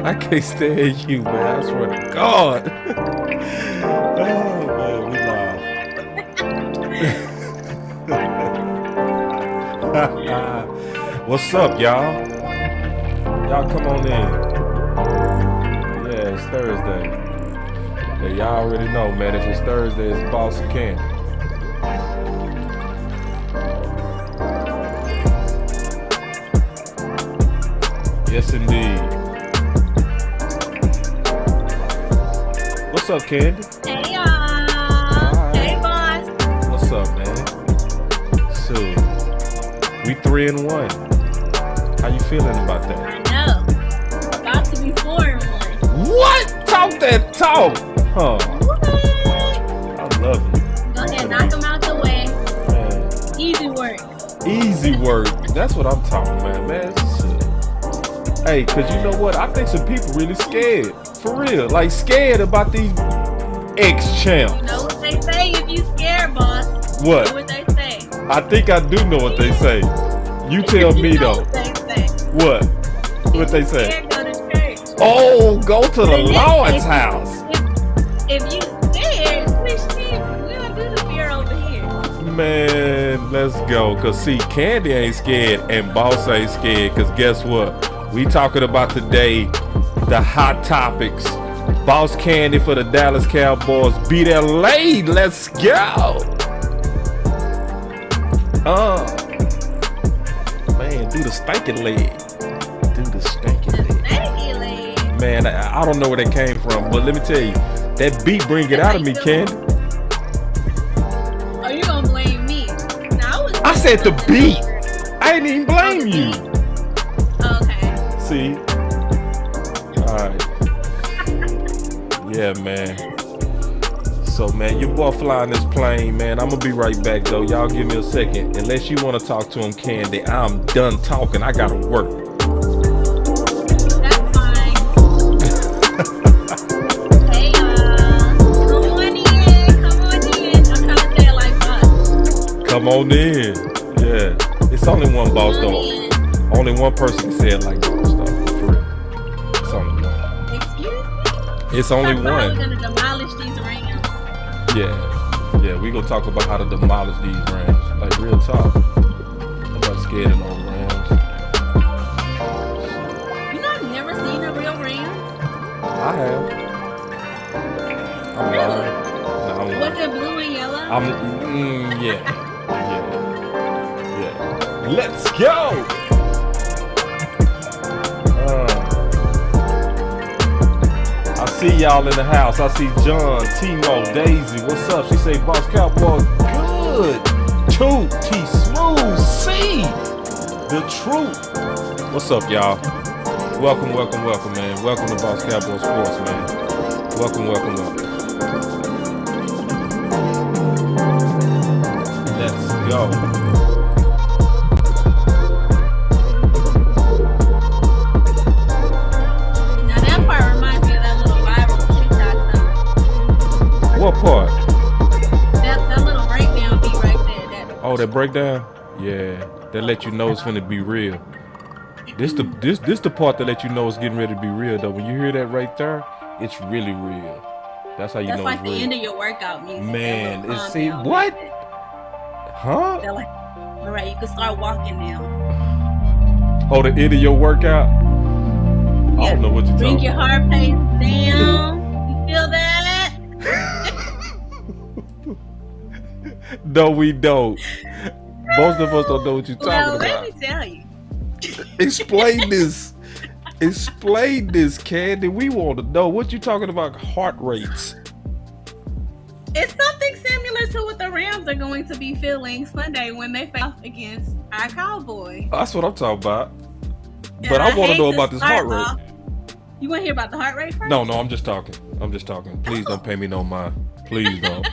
I can't stand you, man. I swear to God. Oh man, we laugh. What's up, y'all? Y'all come on in. Yeah, it's Thursday. Yeah, y'all already know, man. If it's Thursday, it's Boss and Candy. Yes, indeed. What's up, Candy? Hey, y'all. Hey, boss. What's up, man? So, we 3-1. How you feeling about that? I know. About to be 4-1. What? Talk that talk. Huh. What? I love it. Go ahead, knock them out the way. Man. Easy work. Easy work. That's what I'm talking about, man. Shit. Hey, cause you know what? I think some people really scared. For real. Like scared about these ex-champs. You know what they say if you scared, boss? What? You know what they say? I think I do know what they say. You tell me though. What they say? What? What they say? Scared, go to church. Oh, go to the Lord's house. If you scared, we don't do the fear over here. Man, let's go. Cause see, Candy ain't scared and Boss ain't scared. Cause guess what? We talking about today the hot topics. Boss Candy for the Dallas Cowboys beat LA. Let's go. Man, do the stanky leg. Do the stanky leg. Stanky leg. Man, I don't know where that came from, but let me tell you, that beat bring it out of me, Candy. Oh, you gonna blame me? No, I said the beat. I ain't even blame you. Okay. See? Alright. Yeah, man. So, man, your boy flying this plane, man. I'm gonna be right back, though. Y'all give me a second. Unless you want to talk to him, Candy, I'm done talking. I gotta work. That's fine. Hey, come on in. Come on in. I'm trying to say it like boss. Come on in. Yeah. It's only one boss, though. Only one person can say it like boss, though. For real. It's only one. Excuse me? It's only We're one. gonna demolish these rings. Yeah, we gonna talk about how to demolish these Rams. Like real talk. I'm not scared of no Rams. You know, I've never seen a real ram. I have. I'm Really? lying. No, I'm Was lying. it blue and yellow? Yeah. Let's go. I see y'all in the house. I see John, Timo, Daisy. What's up? She say, Boss Cowboys, good. Two, T Smooth, C, the truth. What's up, y'all? Welcome, man. Welcome to Boss Cowboy Sports, man. Welcome. Let's go. What part? That little breakdown beat right there. Oh, that breakdown? Yeah, that let you know it's finna be real. This the part that let you know it's getting ready to be real though. When you hear that right there, it's really real. That's how you know like it's real. That's like the end of your workout music. Man, it's see what? Huh? They're like, all right, you can start walking now. Oh, the end of your workout? Yeah. I don't know what you're talking about. Bring your heart pace down. You feel that? No, we don't. Most of us don't know what you're talking about. Let me tell you. Explain this. Explain this, Candy. We want to know what you talking about. Heart rates. It's something similar to what the Rams are going to be feeling Sunday when they face off against our Cowboys. That's what I'm talking about. But I want to know about this heart rate. You want to hear about the heart rate first? No, I'm just talking. Please don't pay me no mind. Please don't.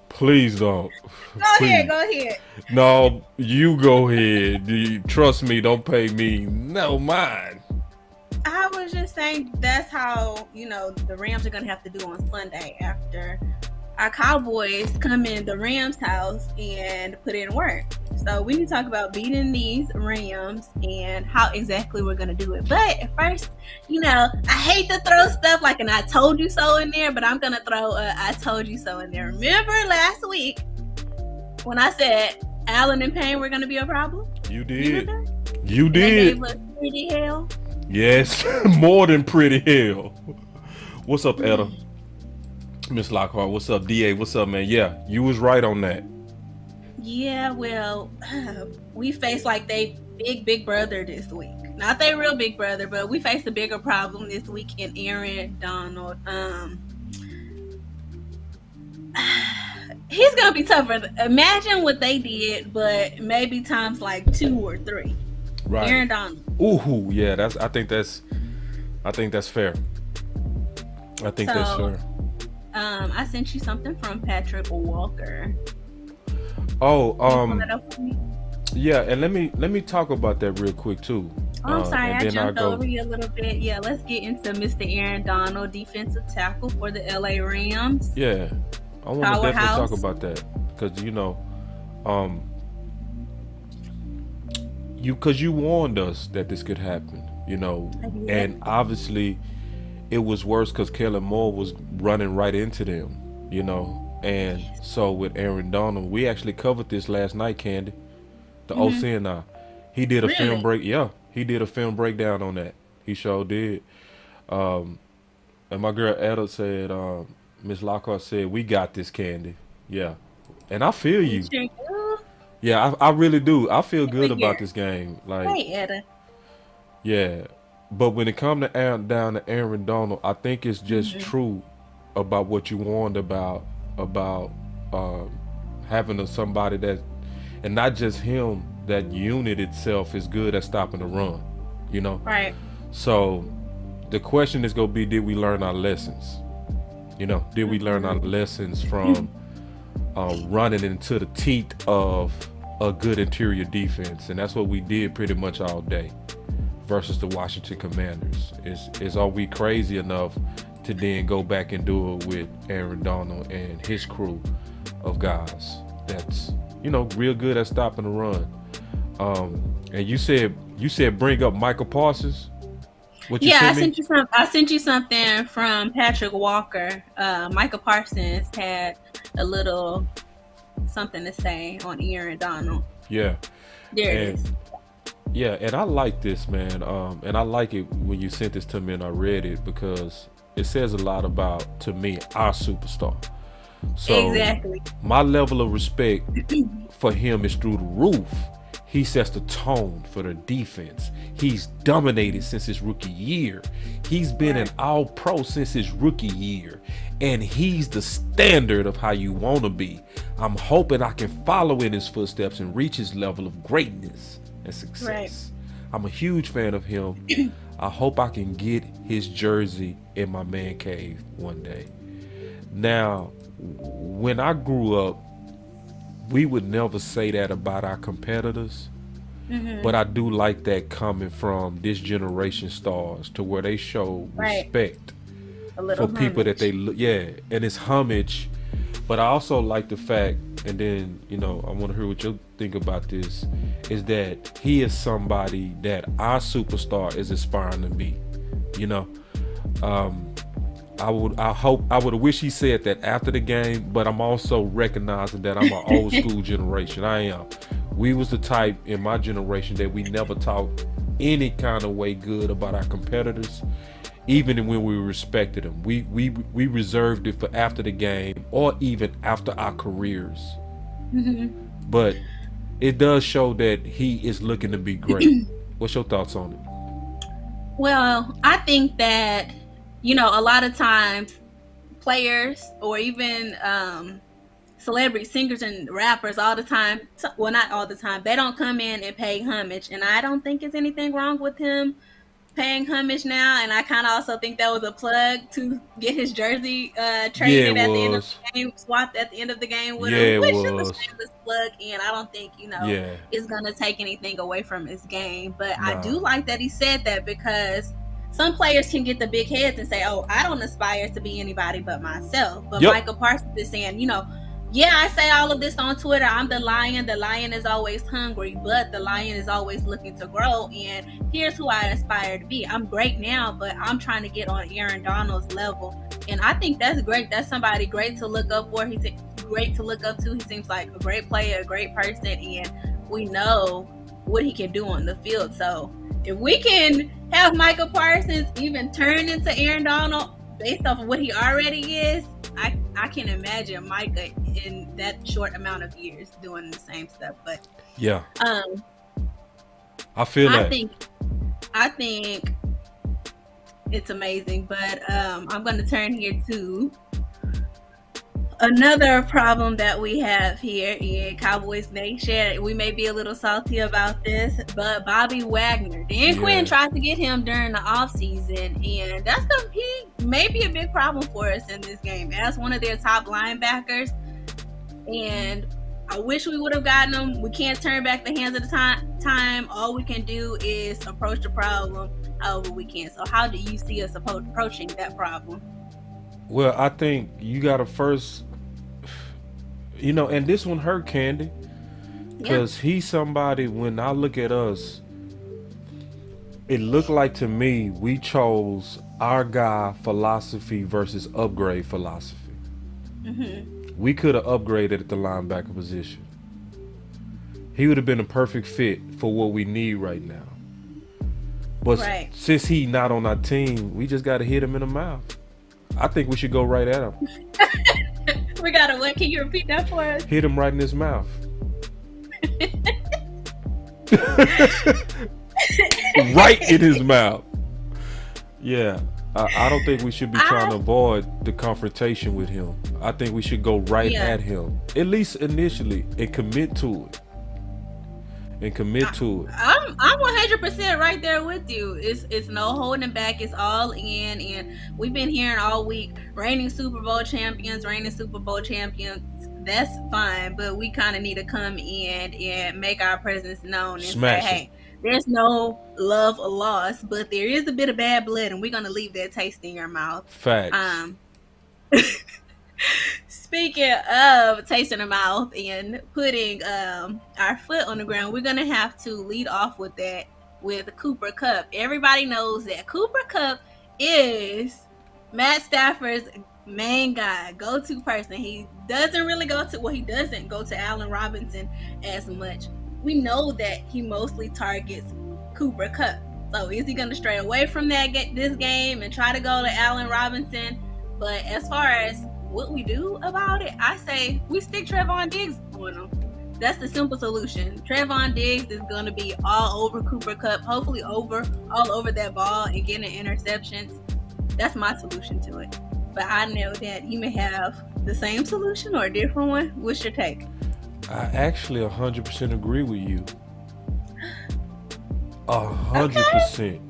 Please don't. Go ahead. No, you go ahead. Trust me, don't pay me no mind. I was just saying that's how, the Rams are going to have to do on Sunday after our Cowboys come in the Rams' house and put in work. So we need to talk about beating these Rams and how exactly we're going to do it. But first, I hate to throw stuff like an I told you so in there, but I'm going to throw a I told you so in there. Remember last week when I said Allen and Payne were going to be a problem? You did. You did. They gave us pretty hell. Yes, more than pretty hell. What's up, Etta? Miss Lockhart, what's up? DA, what's up, man? Yeah, you was right on that. Yeah, well, we faced like they big brother this week. Not they real big brother, but we faced a bigger problem this week in Aaron Donald. He's gonna be tougher. Imagine what they did, but maybe times like 2 or 3. Right. Aaron Donald. Ooh, yeah, I think that's fair. I think that's fair. I sent you something from Patrick Walker. Oh, yeah, and let me talk about that real quick too. Oh, I'm sorry, I jumped over you a little bit. Yeah, let's get into Mr. Aaron Donald, defensive tackle for the LA Rams. Yeah, I want to definitely talk about that because you warned us that this could happen, and obviously it was worse because Kellen Moore was running right into them, and so with Aaron Donald, we actually covered this last night, Candy, the OC and I. He did a film break. Yeah, he did a film breakdown on that. He sure did. And my girl Etta said, Miss Lockhart said, we got this, Candy. Yeah, and I feel you. Yeah, I really do. I feel good about this game. Like, hey, Etta. Yeah. But when it comes to down to Aaron Donald, I think it's just true about what you warned about having somebody that, and not just him, that unit itself is good at stopping the run, Right. So the question is going to be, did we learn our lessons? Did we learn our lessons from running into the teeth of a good interior defense? And that's what we did pretty much all day. Versus the Washington Commanders. Is are we crazy enough to then go back and do it with Aaron Donald and his crew of guys that's real good at stopping the run? And you said bring up Micah Parsons. I sent you something from Patrick Walker. Micah Parsons had a little something to say on Aaron Donald. Yeah. There it is. Yeah, and I like this, man. And I like it when you sent this to me and I read it because it says a lot about, to me, our superstar. So exactly. My level of respect for him is through the roof. He sets the tone for the defense. He's dominated since his rookie year. He's been an all-pro since his rookie year. And he's the standard of how you want to be. I'm hoping I can follow in his footsteps and reach his level of greatness and success. Right. I'm a huge fan of him. I hope I can get his jersey in my man cave one day. Now, when I grew up, we would never say that about our competitors, but I do like that coming from this generation stars to where they show respect for people that they look. Yeah, and it's homage. But I also like the fact, and then I want to hear what you think about this, is that he is somebody that our superstar is aspiring to be. I would wish he said that after the game, but I'm also recognizing that I'm an old school generation. I am. We was the type in my generation that we never talked any kind of way good about our competitors, even when we respected them. We reserved it for after the game or even after our careers. But it does show that he is looking to be great. What's your thoughts on it? Well, I think that a lot of times players or even celebrity singers and rappers all the time, well, not all the time, they don't come in and pay homage. And I don't think there's anything wrong with him paying homage now. And I kind of also think that was a plug to get his jersey traded at the end of the game, swapped at the end of the game with him, which is a shameless plug. And I don't think, it's going to take anything away from his game. But I do like that he said that because some players can get the big heads and say, "Oh, I don't aspire to be anybody but myself." But Yep. Micah Parsons is saying, yeah, I say all of this on Twitter. I'm the lion. The lion is always hungry, but the lion is always looking to grow. And here's who I aspire to be. I'm great now, but I'm trying to get on Aaron Donald's level. And I think that's great. That's somebody great to look up for. He's great to look up to. He seems like a great player, a great person, and we know what he can do on the field. So if we can have Micah Parsons even turn into Aaron Donald based off of what he already is, I can imagine Micah in that short amount of years doing the same stuff. But yeah, I feel that. I think it's amazing. But I'm going to turn here to another problem that we have here in Cowboys Nation. We may be a little salty about this, but Bobby Wagner. Dan Quinn tried to get him during the offseason, and that's going to be maybe a big problem for us in this game as one of their top linebackers. And I wish we would have gotten him. We can't turn back the hands of the time. All we can do is approach the problem however we can. So how do you see us approaching that problem? Well, I think you got to first, and this one hurt Candy, because he's somebody, when I look at us, it looked like to me we chose our guy philosophy versus upgrade philosophy. Mm-hmm. We could have upgraded at the linebacker position. He would have been a perfect fit for what we need right now. But since he not on our team, we just got to hit him in the mouth. I think we should go right at him. We gotta what? Can you repeat that for us? Hit him right in his mouth. Right in his mouth. Yeah. I don't think we should be trying to avoid the confrontation with him. I think we should go right at him, at least initially, and commit to it. I'm 100% right there with you. It's no holding back. It's all in. And we've been hearing all week, reigning Super Bowl champions. That's fine, but we kind of need to come in and make our presence known and say, hey, there's no love or loss, but there is a bit of bad blood, and we're gonna leave that taste in your mouth. Facts. Speaking of taste in the mouth and putting our foot on the ground, we're going to have to lead off with that with Cooper Kupp. Everybody knows that Cooper Kupp is Matt Stafford's main guy, go-to person. He doesn't go to Allen Robinson as much. We know that he mostly targets Cooper Kupp. So is he going to stray away from this game and try to go to Allen Robinson? But as far as what we do about it, I say we stick Trayvon Diggs on him. That's the simple solution. Trayvon Diggs is going to be all over Cooper Kupp, hopefully all over that ball and getting interceptions. That's my solution to it. But I know that you may have the same solution or a different one. What's your take? I actually 100% agree with you. 100%.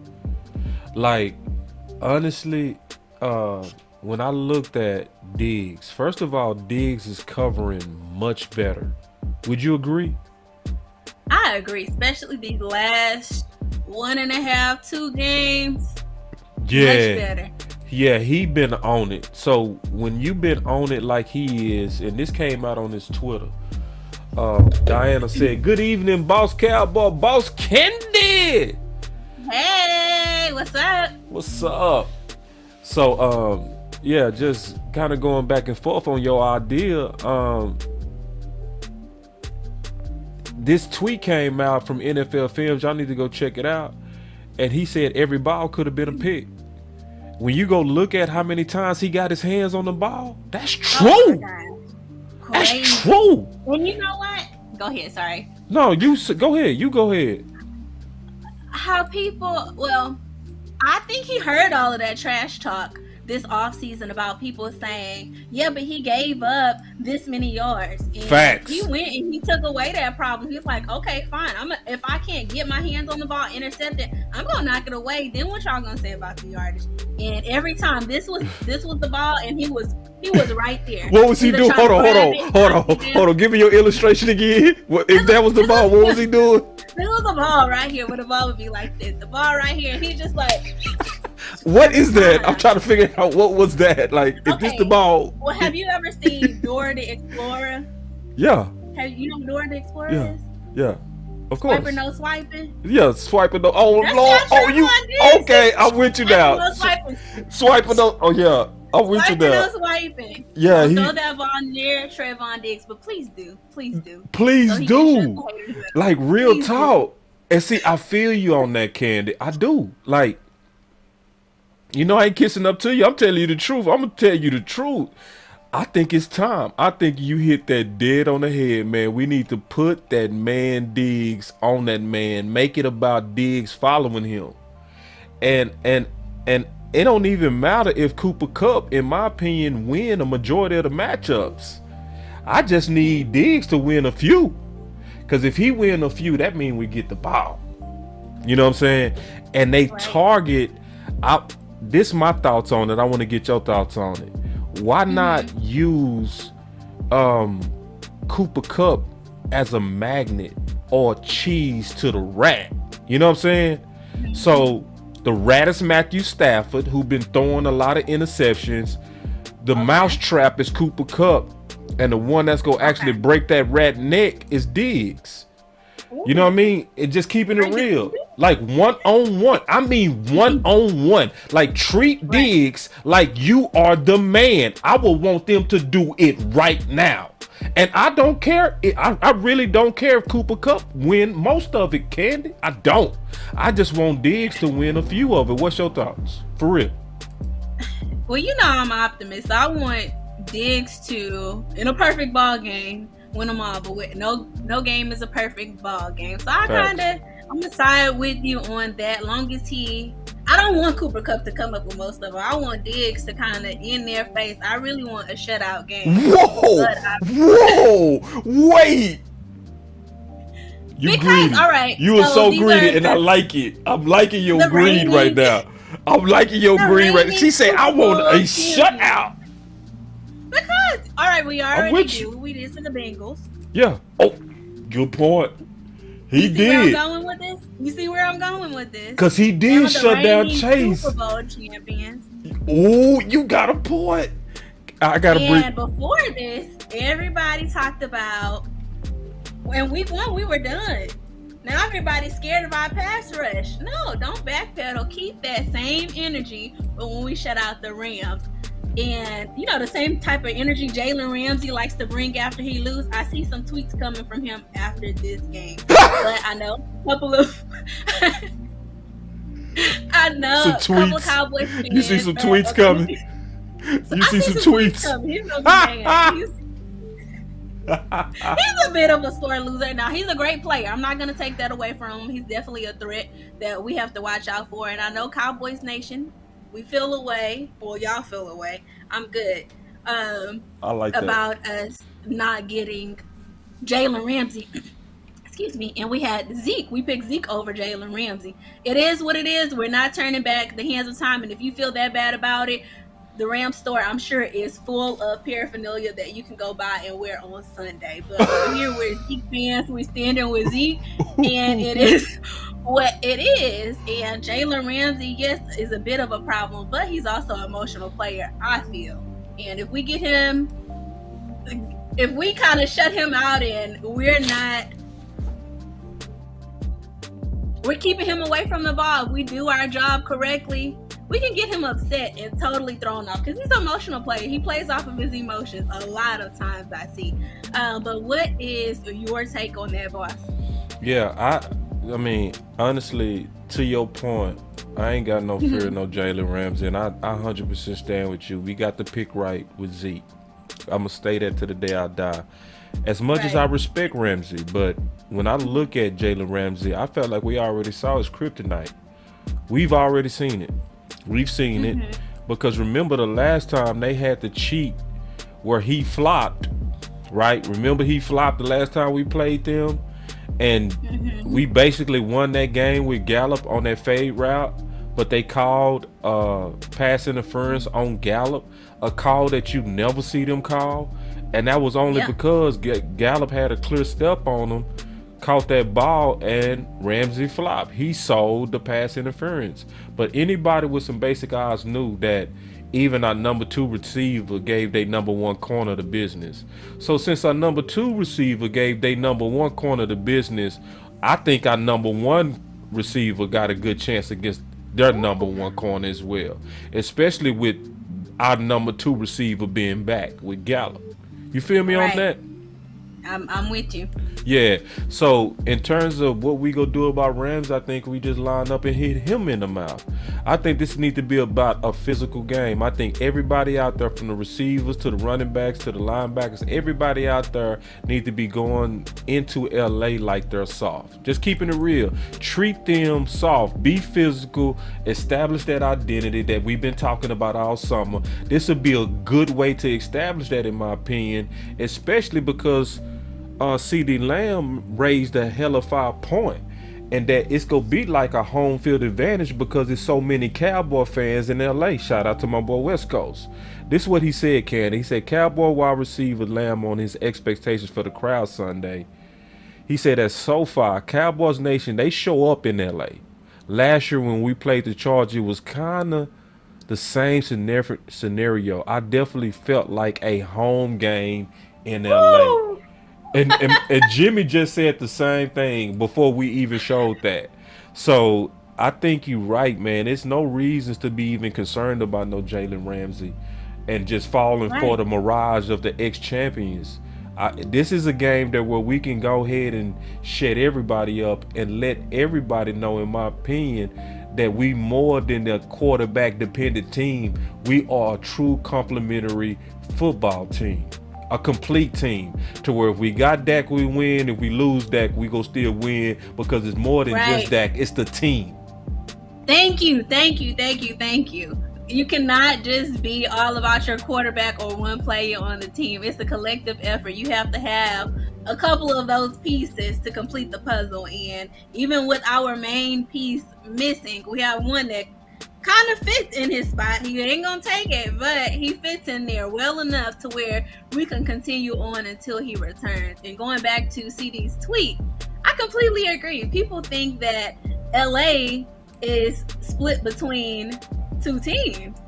Like, honestly, when I looked at Diggs, first of all, Diggs is covering much better. Would you agree? I agree, especially these last 1.5, 2 games. Yeah. Much better. Yeah, he been on it. So when you been on it like he is, and this came out on his Twitter, Diana said, "Good evening, Boss Cowboy, Boss Candy." Hey, what's up? What's up? So, yeah, just kind of going back and forth on your idea. This tweet came out from NFL Films. Y'all need to go check it out. And he said every ball could have been a pick. When you go look at how many times he got his hands on the ball, that's true. Oh, that's true. And you know what? Go ahead. Sorry. No, go ahead. You go ahead. I think he heard all of that trash talk this offseason about people saying, yeah, but he gave up this many yards. And facts. He went and he took away that problem. He was like, okay, fine. If I can't get my hands on the ball, intercept it, I'm going to knock it away. Then what y'all going to say about the yardage? And every time this was the ball, and he was right there. What was he doing? Hold on. Give me your illustration again. If that was the ball, what was he doing? This was the ball right here, where the ball would be like this. The ball right here, he just like What is that? I'm trying to figure out what was that. Like, is this the ball? Well, have you ever seen Dora the Explorer? Yeah. You know who Dora the Explorer is? Yeah. Of course. Swiping, no swiping? Yeah, swiping no. Oh, That's Lord. not Oh, you. Okay, I'm with you now. Swiping no. Oh, yeah. I'm with you now. Swiping. Yeah. Throw that ball near Trayvon Diggs, but please do. Please do. Please do. Like, real talk. And see, I feel you on that, Candy. I do. Like, you know, I ain't kissing up to you. I'm telling you the truth. I'm going to tell you the truth. I think it's time. I think you hit that dead on the head, man. We need to put that man Diggs on that man. Make it about Diggs following him. And it don't even matter if Cooper Kupp, in my opinion, win a majority of the matchups. I just need Diggs to win a few. Because if he win a few, that means we get the ball. You know what I'm saying? And they target. This is my thoughts on it. I want to get your thoughts on it. Why not use Cooper Kupp as a magnet or cheese to the rat? You know what I'm saying? So the rat is Matthew Stafford, who been throwing a lot of interceptions. The mousetrap is Cooper Kupp, and the one that's gonna actually break that rat neck is Diggs. You know what I mean? And just keeping it real. Like one-on-one. I mean one-on-one. Like treat Diggs like you are the man. I will want them to do it right now. And I don't care. I really don't care if Cooper Kupp win most of it, Candy. I don't. I just want Diggs to win a few of it. What's your thoughts? For real. Well, you know I'm an optimist. I want Diggs to, in a perfect ball game, win them all, but no game is a perfect ball game. So I'm gonna side with you on that. Long as I don't want Cooper Kupp to come up with most of them. I want Diggs to kind of in their face. I really want a shutout game. Whoa, wait. You greedy. All right, you are so greedy, and I like it. I'm liking your greed right now. I'm liking your greed right now. She said, I want a shutout. Because, all right, we already do. We did to the Bengals. Yeah. Oh, good point. He did. Where I'm going with this? You see where I'm going with this? Because he did shut down Chase. Super Bowl champions. Oh, you got a point. I got to And before this, everybody talked about when week 1 we were done. Now everybody's scared of our pass rush. No, don't backpedal. Keep that same energy when we shut out the Rams. And, you know, the same type of energy Jalen Ramsey likes to bring after he loses. I see some tweets coming from him after this game. But I know a couple of... I know a couple Cowboys fans. You see some tweets coming. You see some tweets. He's a bit of a sore loser. Now, he's a great player. I'm not going to take that away from him. He's definitely a threat that we have to watch out for. And I know Cowboys Nation, we feel away. Well, y'all feel away. I'm good. I like that. About us not getting Jalen Ramsey. Excuse me. And we had Zeke. We picked Zeke over Jalen Ramsey. It is what it is. We're not turning back the hands of time. And if you feel that bad about it, the Rams store, I'm sure, is full of paraphernalia that you can go buy and wear on Sunday. But here we're Zeke fans. We're standing with Zeke. And it is what it is. And Jalen Ramsey, yes, is a bit of a problem, but he's also an emotional player, I feel. And if we get him, if we kind of shut him out and we're keeping him away from the ball, if we do our job correctly, we can get him upset and totally thrown off because he's an emotional player. He plays off of his emotions a lot of times, I see. But what is your take on that, boss? Yeah, I mean, honestly, to your point, I ain't got no fear of no Jalen Ramsey, and I 100% stand with you. We got the pick right with Zeke. I'm going to stay that to the day I die. As much as I respect Ramsey, but when I look at Jalen Ramsey, I felt like we already saw his kryptonite. We've already seen it. We've seen it because remember the last time they had the cheat where he flopped, right? Remember he flopped the last time we played them, and we basically won that game with Gallup on that fade route, but they called pass interference on Gallup, a call that you never see them call, and that was only because Gallup had a clear step on him caught that ball and Ramsey flopped. He sold the pass interference. But anybody with some basic eyes knew that even our number 2 receiver gave their number 1 corner the business. So since our number 2 receiver gave their number 1 corner the business, I think our number 1 receiver got a good chance against their number 1 corner as well. Especially with our number 2 receiver being back with Gallup. You feel me on that? I'm with you. Yeah. So in terms of what we gonna do about Rams, I think we just line up and hit him in the mouth. I think this needs to be about a physical game. I think everybody out there, from the receivers to the running backs to the linebackers, everybody out there need to be going into LA like they're soft. Just keeping it real. Treat them soft. Be physical. Establish that identity that we've been talking about all summer. This would be a good way to establish that, in my opinion, especially because CD Lamb raised a hell of 5 point, and that it's gonna be like a home field advantage because there's so many Cowboy fans in LA. Shout out to my boy West Coast. This is what he said, Candy. He said Cowboy wide receiver Lamb on his expectations for the crowd Sunday. He said that so far, Cowboys Nation, they show up in LA. Last year when we played the Chargers, it was kinda the same scenario. I definitely felt like a home game in LA. Woo! And Jimmy just said the same thing before we even showed that. So I think you're right, man. There's no reasons to be even concerned about no Jalen Ramsey and just falling for the mirage of the ex-champions. This is a game that where we can go ahead and shut everybody up and let everybody know, in my opinion, that we more than a quarterback dependent team. We are a true complementary football team. A complete team, to where if we got Dak, we win. If we lose Dak, we go still win, because it's more than just Dak. It's the team. Thank you. You cannot just be all about your quarterback or one player on the team. It's a collective effort. You have to have a couple of those pieces to complete the puzzle. And even with our main piece missing, we have one that kind of fits in his spot. He ain't gonna take it, but he fits in there well enough to where we can continue on until he returns. And going back to CD's tweet, I completely agree. People think that LA is split between 2 teams.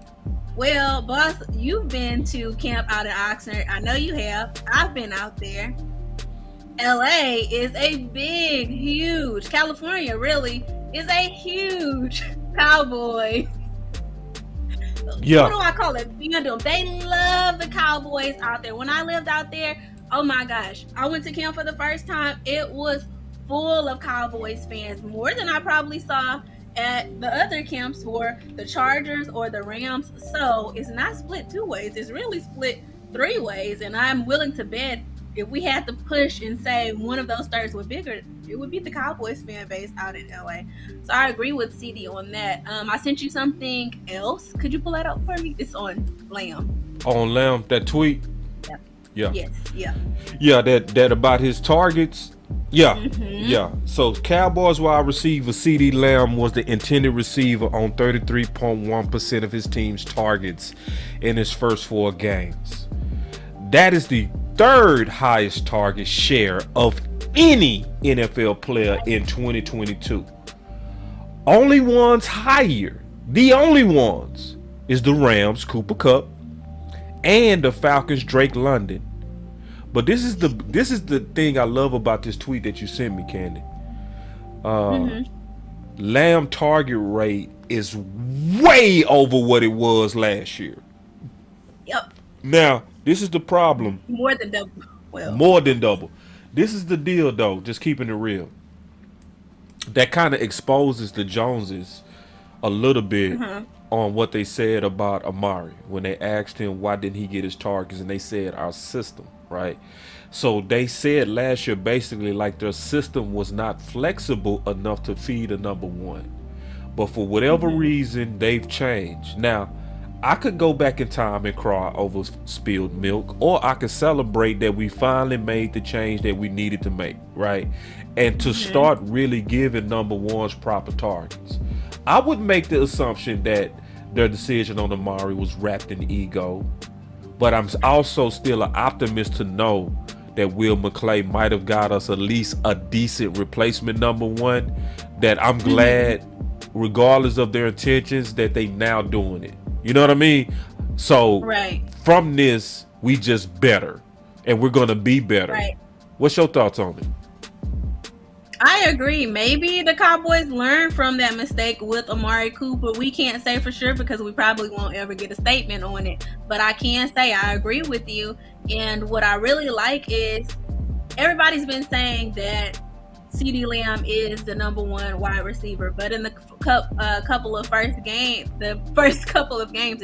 Well, boss, you've been to camp out in Oxnard. I know you have. I've been out there. LA is a big, huge, California really is a huge Cowboys. Yeah. What do I call it? Fandom. They love the Cowboys out there. When I lived out there, oh my gosh, I went to camp for the first time. It was full of Cowboys fans, more than I probably saw at the other camps for the Chargers or the Rams. So it's not split 2 ways. It's really split 3 ways. And I'm willing to bet if we had to push and say one of those thirds were bigger, it would be the Cowboys fan base out in LA. So I agree with CD on that. I sent you something else. Could you pull that up for me? It's on Lamb. On Lamb, that tweet? Yep. Yeah. Yes. Yeah. Yeah, that about his targets. Yeah. Mm-hmm. Yeah. So Cowboys wide receiver CD Lamb was the intended receiver on 33.1% of his team's targets in his first 4 games. That is the 3rd highest target share of any NFL player in 2022. Only ones higher, the only ones, is the Rams' Cooper Kupp and the Falcons' Drake London. But this is the thing I love about this tweet that you sent me, Candy. Lamb target rate is way over what it was last year. Yep. Now, this is the problem. More than double. Well, more than double. This is the deal, though, just keeping it real. That kind of exposes the Joneses a little bit on what they said about Amari when they asked him why didn't he get his targets, and they said our system, right? So they said last year basically like their system was not flexible enough to feed a number 1. But for whatever reason, they've changed. Now, I could go back in time and cry over spilled milk, or I could celebrate that we finally made the change that we needed to make, right? And to start really giving number 1s proper targets. I would make the assumption that their decision on Amari was wrapped in ego, but I'm also still an optimist to know that Will McClay might have got us at least a decent replacement number one, that I'm glad, regardless of their intentions, that they now doing it. You know what I mean? So from this, we just better, and we're gonna be better. Right. What's your thoughts on it? I agree. Maybe the Cowboys learned from that mistake with Amari Cooper. We can't say for sure because we probably won't ever get a statement on it. But I can say I agree with you. And what I really like is everybody's been saying that CeeDee Lamb is the number one wide receiver. But in the first couple of games,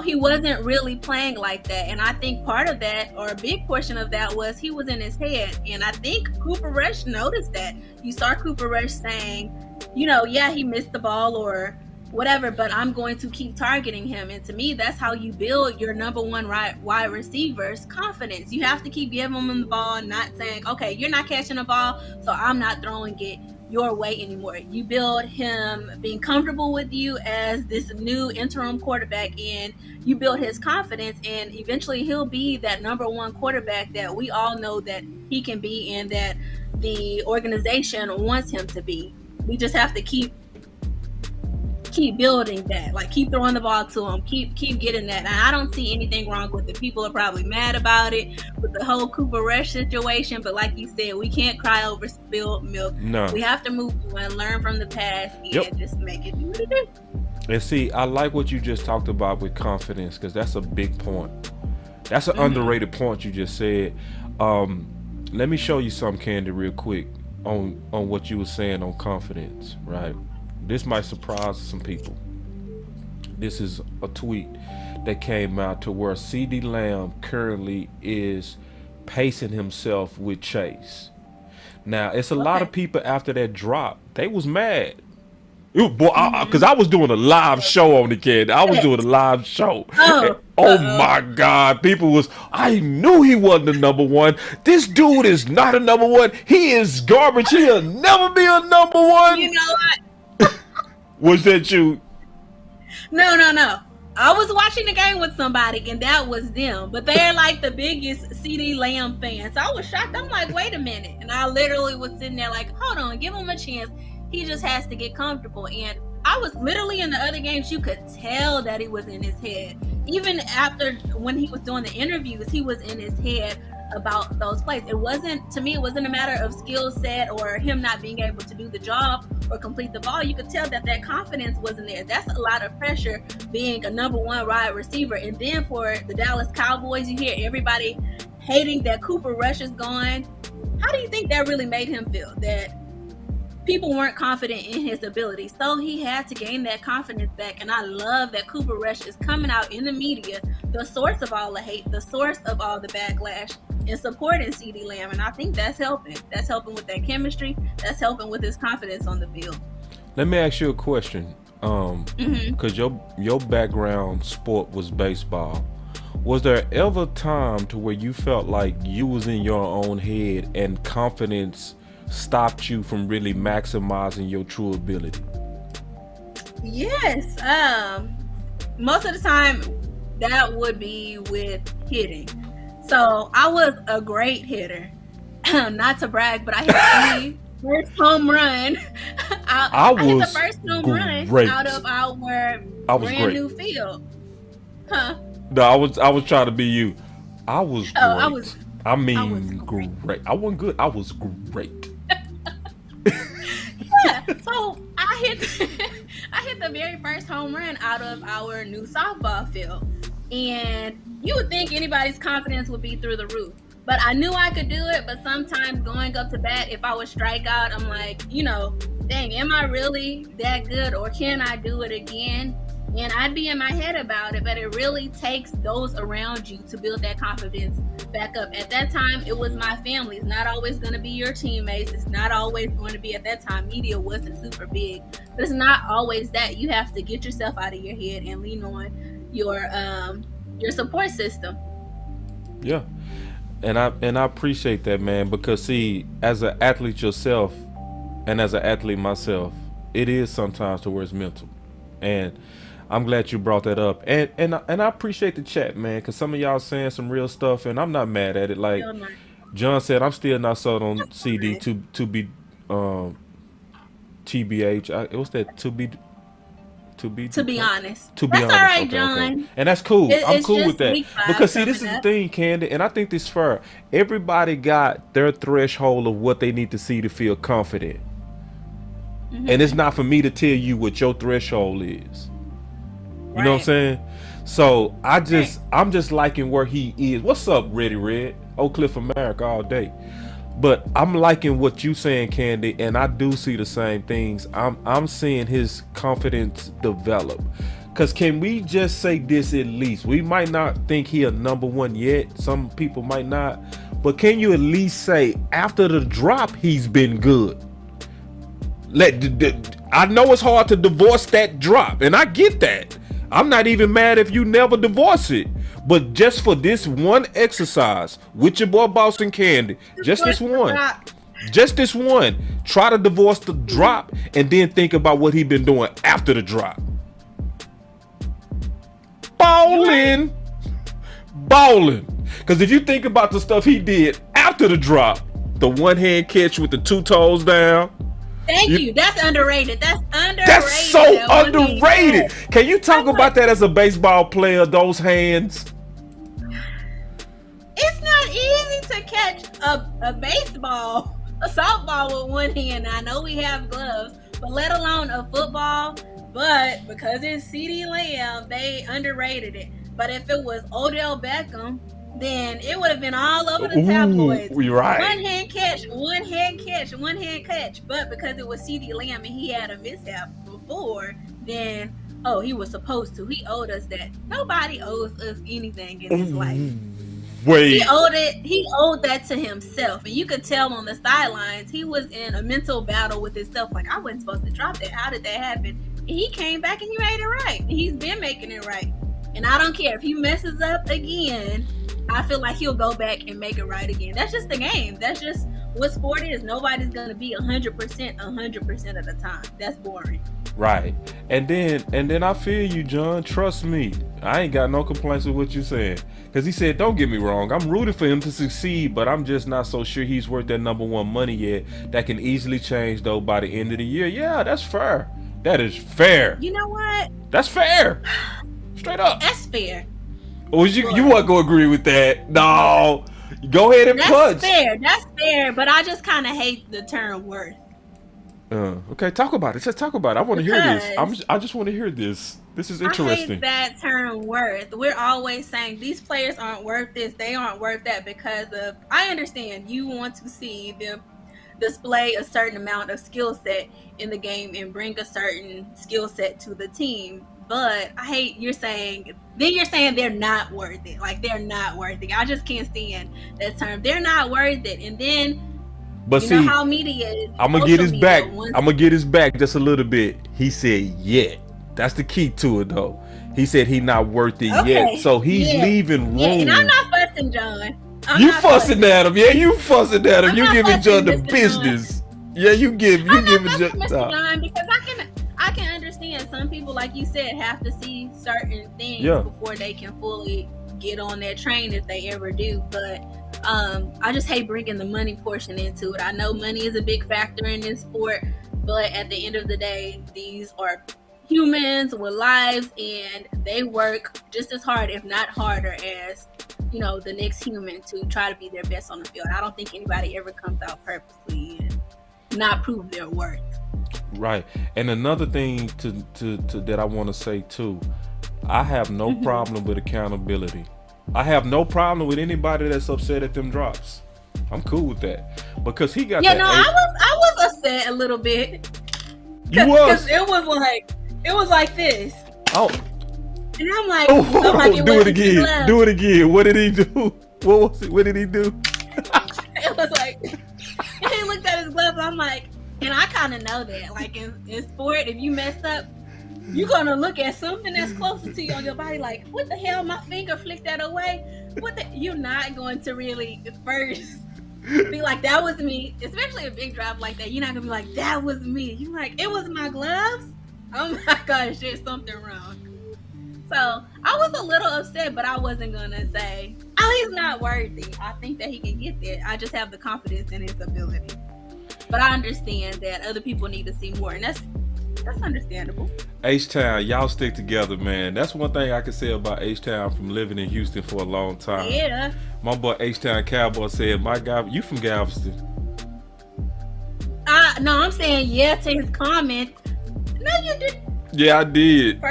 he wasn't really playing like that. And I think part of that, or a big portion of that, was he was in his head. And I think Cooper Rush noticed that. You saw Cooper Rush saying, he missed the ball or whatever, but I'm going to keep targeting him. And to me, that's how you build your number one wide receiver's confidence. You have to keep giving him the ball, not saying, okay, you're not catching the ball, so I'm not throwing it your way anymore. You build him being comfortable with you as this new interim quarterback, and you build his confidence, and eventually he'll be that number one quarterback that we all know that he can be and that the organization wants him to be. We just have to keep building that, like keep throwing the ball to him, keep getting that. And I don't see anything wrong with it. People are probably mad about it with the whole Cooper Rush situation, but like you said, we can't cry over spilled milk. No, we have to move on, learn from the past, and just make it do what it do. And see, I like what you just talked about with confidence, because that's a big point. That's an underrated point you just said. Let me show you something, Candy, real quick on what you were saying on confidence, right? This might surprise some people. This is a tweet that came out to where CeeDee Lamb currently is pacing himself with Chase. Now, it's a lot of people after that drop, they was mad. Because I was doing a live show on the kid. I was doing a live show. Oh my God. People was, I knew he wasn't the number one. This dude is not a number one. He is garbage. He'll never be a number one. You know what? Was that you? No. I was watching the game with somebody, and that was them. But they're like the biggest CeeDee Lamb fans. So I was shocked. I'm like, wait a minute. And I literally was sitting there like, hold on, give him a chance. He just has to get comfortable. And I was literally in the other games, you could tell that he was in his head. Even after when he was doing the interviews, he was in his head about those plays. It wasn't a matter of skill set or him not being able to do the job or complete the ball. You could tell that confidence wasn't there. That's a lot of pressure being a number one wide receiver. And then for the Dallas Cowboys, you hear everybody hating that Cooper Rush is gone. How do you think that really made him feel? That people weren't confident in his ability. So he had to gain that confidence back. And I love that Cooper Rush is coming out in the media, the source of all the hate, the source of all the backlash, and supporting CeeDee Lamb. And I think that's helping. That's helping with that chemistry. That's helping with his confidence on the field. Let me ask you a question. Because your background sport was baseball. Was there ever a time to where you felt like you was in your own head and confidence stopped you from really maximizing your true ability? Yes. Most of the time that would be with hitting. So I was a great hitter. Not to brag, but I hit the first home run. I hit the first home run out of our brand new field. Huh? No, I was trying to be you. I was great. I was great. I wasn't good. I was great. Yeah. So I hit the very first home run out of our new softball field. And you would think anybody's confidence would be through the roof. But I knew I could do it. But sometimes going up to bat, if I would strike out, I'm like, dang, am I really that good? Or can I do it again? And I'd be in my head about it. But it really takes those around you to build that confidence back up. At that time, it was my family. It's not always going to be your teammates. It's not always going to be, at that time, media wasn't super big. But it's not always that. You have to get yourself out of your head and lean on your support system. Yeah. And I appreciate that, man, because see, as an athlete yourself and as an athlete myself, it is sometimes to where it's mental. And I'm glad you brought that up. And I appreciate the chat, man, because some of y'all saying some real stuff, and I'm not mad at it. Like Still not. John said, I'm still not sold on That's CD fine. to be um TBH. What's that? To be To be honest, to be that's all honest. right, Okay, okay. John. And that's cool. I'm It's cool with just that. week 5 Because see, this coming is the up. thing, Candy, and I think this fair. Everybody got their threshold of what they need to see to feel confident. And it's Hmm. not for me to tell you what your threshold is. You know what I'm Right. saying? So Right. I'm just liking where he is. What's up, Ready Red? Oak Cliff America all day. But I'm liking what you saying, Candy, and I do see the same things. I'm seeing his confidence develop. Cause can we just say this at least? We might not think he a number one yet. Some people might not. But can you at least say after the drop he's been good? I know it's hard to divorce that drop, and I get that. I'm not even mad if you never divorce it. But just for this one exercise with your boy Boston Candy, just this What's the one, drop? just this one, try to divorce the drop and then think about what he been doing after the drop. You right. Ballin', ballin'. Because if you think about the stuff he did after the drop, the one hand catch with the 2 toes down, Thank you, you. That's underrated. That's underrated. that's so That one hand underrated. catch. Can you talk I'm about like, that as a baseball player? Those hands. it's not easy to catch a baseball, a softball with one hand. I know we have gloves, but let alone a football. But because it's CD Lamb, they underrated it. But if it was Odell Beckham, then it would have been all over the Ooh, tabloids. you're right. One hand catch, one hand catch, one hand catch. But because it was CD Lamb and he had a mishap before, then he was supposed to. He owed us that. Nobody owes us anything in this life. He Wait. owed it. He owed that to himself, and you could tell on the sidelines he was in a mental battle with himself. Like, I wasn't supposed to drop that. How did that happen? And he came back and he made it right. He's been making it right, and I don't care if he messes up again. I feel like he'll go back and make it right again. That's just the game. That's just what sport is. Nobody's gonna be 100% of the time. That's boring. Right. And then I feel you, John. Trust me. I ain't got no complaints with what you saying. Because he said, don't get me wrong, I'm rooting for him to succeed, but I'm just not so sure he's worth that number one money yet. That can easily change though by the end of the year. Yeah, that's fair. That is fair. You know what? That's fair. Straight up. That's fair. Or you weren't gonna agree with that? No. Go ahead and That's punch. fair. That's fair. But I just kind of hate the term worth. Okay, talk about it. Just talk about it. I want to hear this. Because I just want to hear this. This is I hate interesting. that term worth. We're always saying these players aren't worth this, they aren't worth that because of. I understand you want to see them display a certain amount of skill set in the game and bring a certain skill set to the team. But I hate you're saying they're not worth it. Like they're not worth it. I just can't stand that term. They're not worth it. And then But you know see, how media is. I'm gonna get Social his media, back. once I'm gonna get his back just a little bit. He said, "Yet." That's the key to it, though. He said he not worth it yet, so he's yeah, leaving room. yeah, and I'm not fussing, John. I'm You not fussing at him, yeah? You fussing at him. I'm You not giving John fussing, the Mr. business. Yeah, you giving I'm not John. fussing, Mr. John, because I can understand some people, like you said, have to see certain things before they can fully get on that train if they ever do. But I just hate bringing the money portion into it. I know money is a big factor in this sport, but at the end of the day, these are humans with lives, and they work just as hard, if not harder, as the next human to try to be their best on the field. I don't think anybody ever comes out purposely and not prove their worth. Right. And another thing to that I want to say too, I have no problem with accountability. I have no problem with anybody that's upset at them drops. I'm cool with that because he got. Yeah, no, I was upset a little bit. You was. Because it was like this. Oh. And I'm like, do it again. Do it again. What did he do? What was it? What did he do? It was like, and he looked at his glove. I'm like, and I kind of know that, like in sport, if you mess up, you're gonna look at something that's closer to you on your body, like, what the hell? My finger flicked that away. You're not going to really first be like, that was me. Especially a big drop like that, you're not gonna be like, that was me. You're like, it was my gloves. Oh my gosh, there's something wrong. So I was a little upset, but I wasn't gonna say, oh, he's not worthy. I think that he can get there. I just have the confidence in his ability. But I understand that other people need to see more, and that's understandable. H-Town, y'all stick together, man. That's one thing I can say about H-Town from living in Houston for a long time. Yeah. My boy H-Town Cowboy said, my guy, you from Galveston. No, I'm saying yeah to his comment. No, you did. Yeah, I did.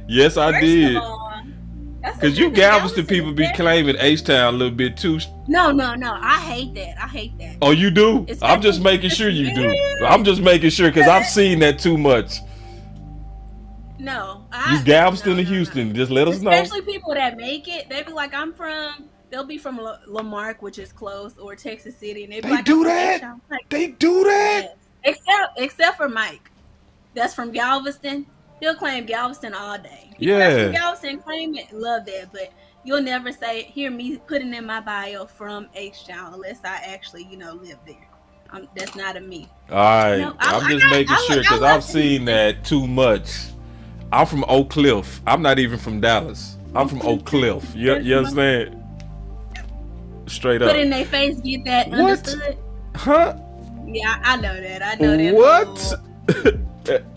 Yes, I did. Because you Galveston people be claiming H-Town a little bit too. No. I hate that. Oh, you do? I'm just making sure you do. I'm just making sure because I've seen that too much. No. You Galveston to Houston. Just let us know. Especially people that make it. They be like, they'll be from Lamarck, which is close, or Texas City. And they do that? Like, they do that? Yes. Except for Mike. That's from Galveston. He'll claim Galveston all day. People that's from Galveston claim it, love that, but you'll never hear me putting in my bio from H-Town unless I actually, live there. That's not a me. All right. I'm just making sure because I've seen that too much. I'm from Oak Cliff. I'm not even from Dallas. I'm from Oak Cliff. You understand? Straight up. Put in their face, get that understood. Huh? Yeah, I know that. I know that. What?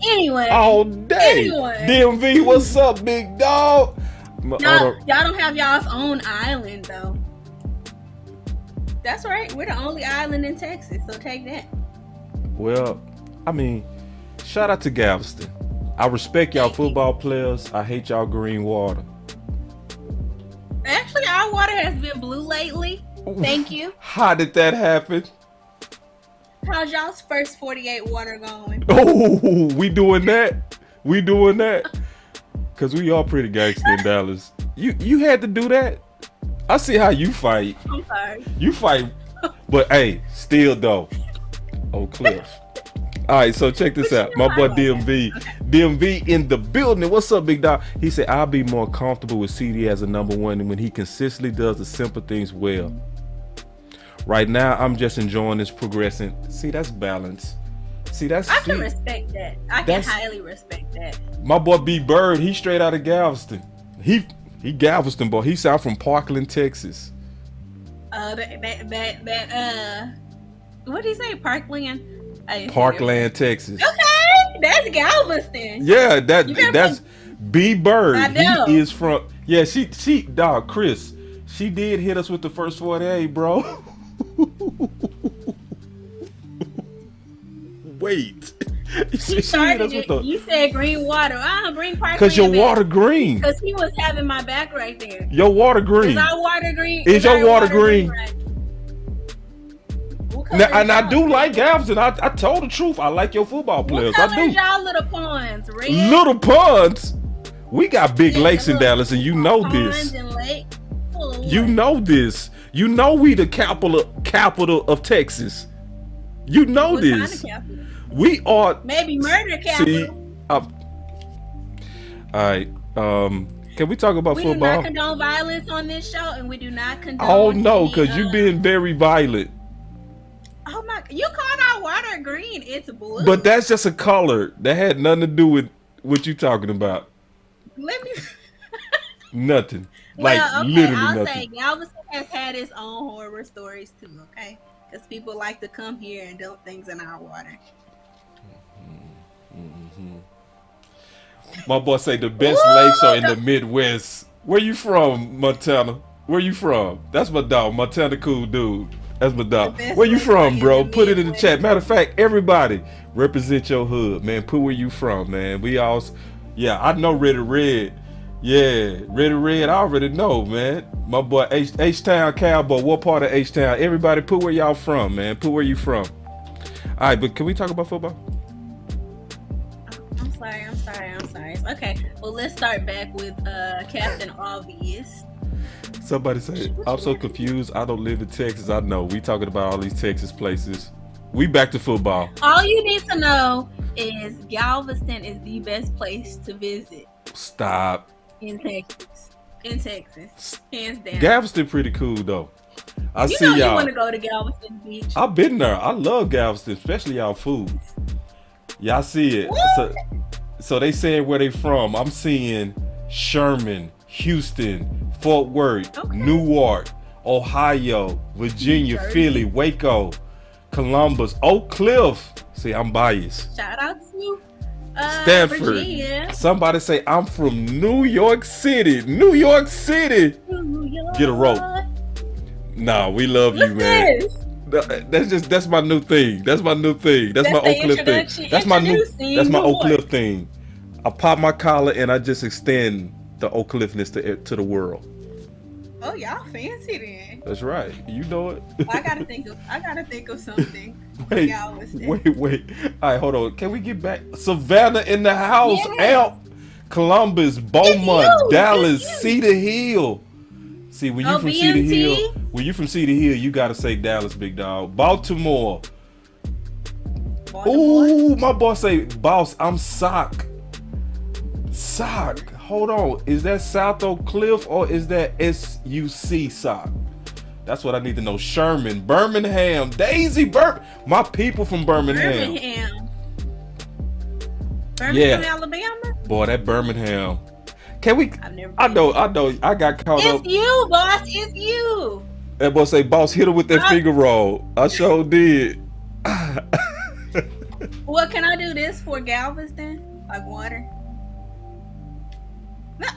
Anyway. All day. DMV, what's up, big dog? No, y'all don't have y'all's own island, though. That's right. We're the only island in Texas, so take that. Well, I mean, shout out to Galveston. I respect y'all football players. I hate y'all green water. Actually, our water has been blue lately. Thank you. How did that happen? How's y'all's first 48 water going? Oh, we doing that? We doing that? Because we all pretty gangster in Dallas. You had to do that? I see how you fight. I'm sorry. You fight. But hey, still though. Oak Cliff. All right, so check this out. My boy DMV. Okay. DMV in the building. What's up, big dog? He said, I'll be more comfortable with CD as a number one when he consistently does the simple things well. Right now, I'm just enjoying this progressing. See, that's balance. See, I can respect that. I can highly respect that. My boy B Bird, he straight out of Galveston. He Galveston boy. He sound from Parkland, Texas. What did he say? Parkland? Parkland, Texas. Okay, that's Galveston. Yeah, that's B Bird. I know. He is from. Yeah, she dog Chris. She did hit us with the first 48, bro. Wait. She started it. You said green water. Green Parkland. Because your water green. Because he was having my back right there. Your water green. Is our water green? Is your water green? Right? Now, and I do like Galveston. I told the truth. I like your football players. What color I do. Is y'all little ponds? Red? Little ponds? We got big lakes in Dallas, and you know this. You know this. You know we the capital of Texas. You know what this. Kind of capital? We are maybe murder capital. See, all right. Can we talk about football? We do not condone violence on this show, and we do not condone. Oh no, because you're being very violent. Oh my! You called our water green. It's blue. But that's just a color. That had nothing to do with what you talking about. Let me. Nothing. Well, like okay, literally I'll nothing. say Galveston has had its own horror stories too. Okay, because people like to come here and dump things in our water. Mm-hmm. My boy say the best lakes are in the Midwest. Where you from, Montana? Where you from? That's my dog. Montana cool dude. That's my dog. Where you from, bro? Put it in the chat. Matter of fact, everybody represent your hood, man. Put where you from, man. We all, yeah, I know Red Red. Yeah, Red, I already know, man. My boy H-Town Cowboy. What part of H-Town? Everybody put where y'all from, man. Put where you from. All right, but can we talk about football? I'm sorry. Okay, well, let's start back with Captain Obvious. Somebody say, I'm so confused. I don't live in Texas. I know. We talking about all these Texas places. We back to football. All you need to know is Galveston is the best place to visit. Stop. In Texas. Hands down. Galveston pretty cool, though. I see y'all. You y'all. want to go to Galveston Beach. I've been there. I love Galveston, especially y'all food. Y'all see it. So, So they saying where they from. I'm seeing Sherman, Houston, Fort Worth, Okay. Newark, Ohio, Virginia, Jersey. Philly, Waco, Columbus, Oak Cliff. See, I'm biased. Shout out to Stanford. Virginia. Somebody say I'm from New York City. New York City. New York. Get a rope. Nah, we love you, What's man. this? That's my new thing. That's my new thing. That's my the Oak Cliff thing. introduction. That's my Introducing Oak Newark. Cliff thing. I pop my collar and I just extend the Oak Cliffness to the world. Oh, y'all fancy then. That's right. You know it. I gotta think of something. Wait. Y'all was saying. Wait. All right, hold on. Can we get back? Savannah in the house. Yes. Elk, Columbus, Beaumont, you. Dallas, It's you. Cedar Hill. See, when you from Cedar BMT? Hill, you gotta say Dallas, big dog. Baltimore. Ooh, my boss say, boss, I'm Sock. Hold on. Is that South Oak Cliff or is that SUC Sock? That's what I need to know. Sherman, Birmingham, Daisy, my people from Birmingham. Birmingham, Alabama? Boy, that Birmingham. Can we? I've never I been. know. I got caught up. It's you, boss. It's you. That boy say, boss, hit her with that finger roll. I sure did. Well, can I do this for Galveston? Like water? No.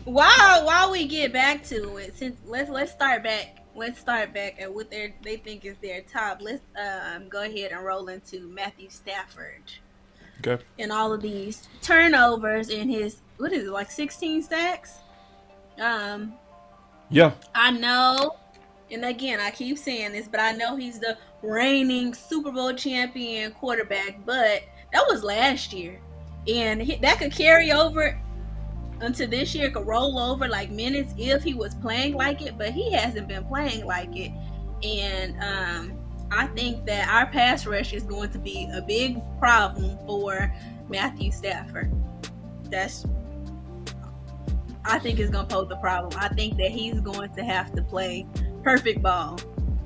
While we get back to it, since let's start back. Let's start back at what they think is their top. Let's go ahead and roll into Matthew Stafford. Okay. And all of these turnovers in his, what is it, like 16 sacks? Yeah. I know, and again, I keep saying this, but I know he's the reigning Super Bowl champion quarterback, but that was last year. And that could carry over until this year, could roll over like minutes if he was playing like it, but he hasn't been playing like it. And I think that our pass rush is going to be a big problem for Matthew Stafford. I think it's going to pose a problem. I think that he's going to have to play perfect ball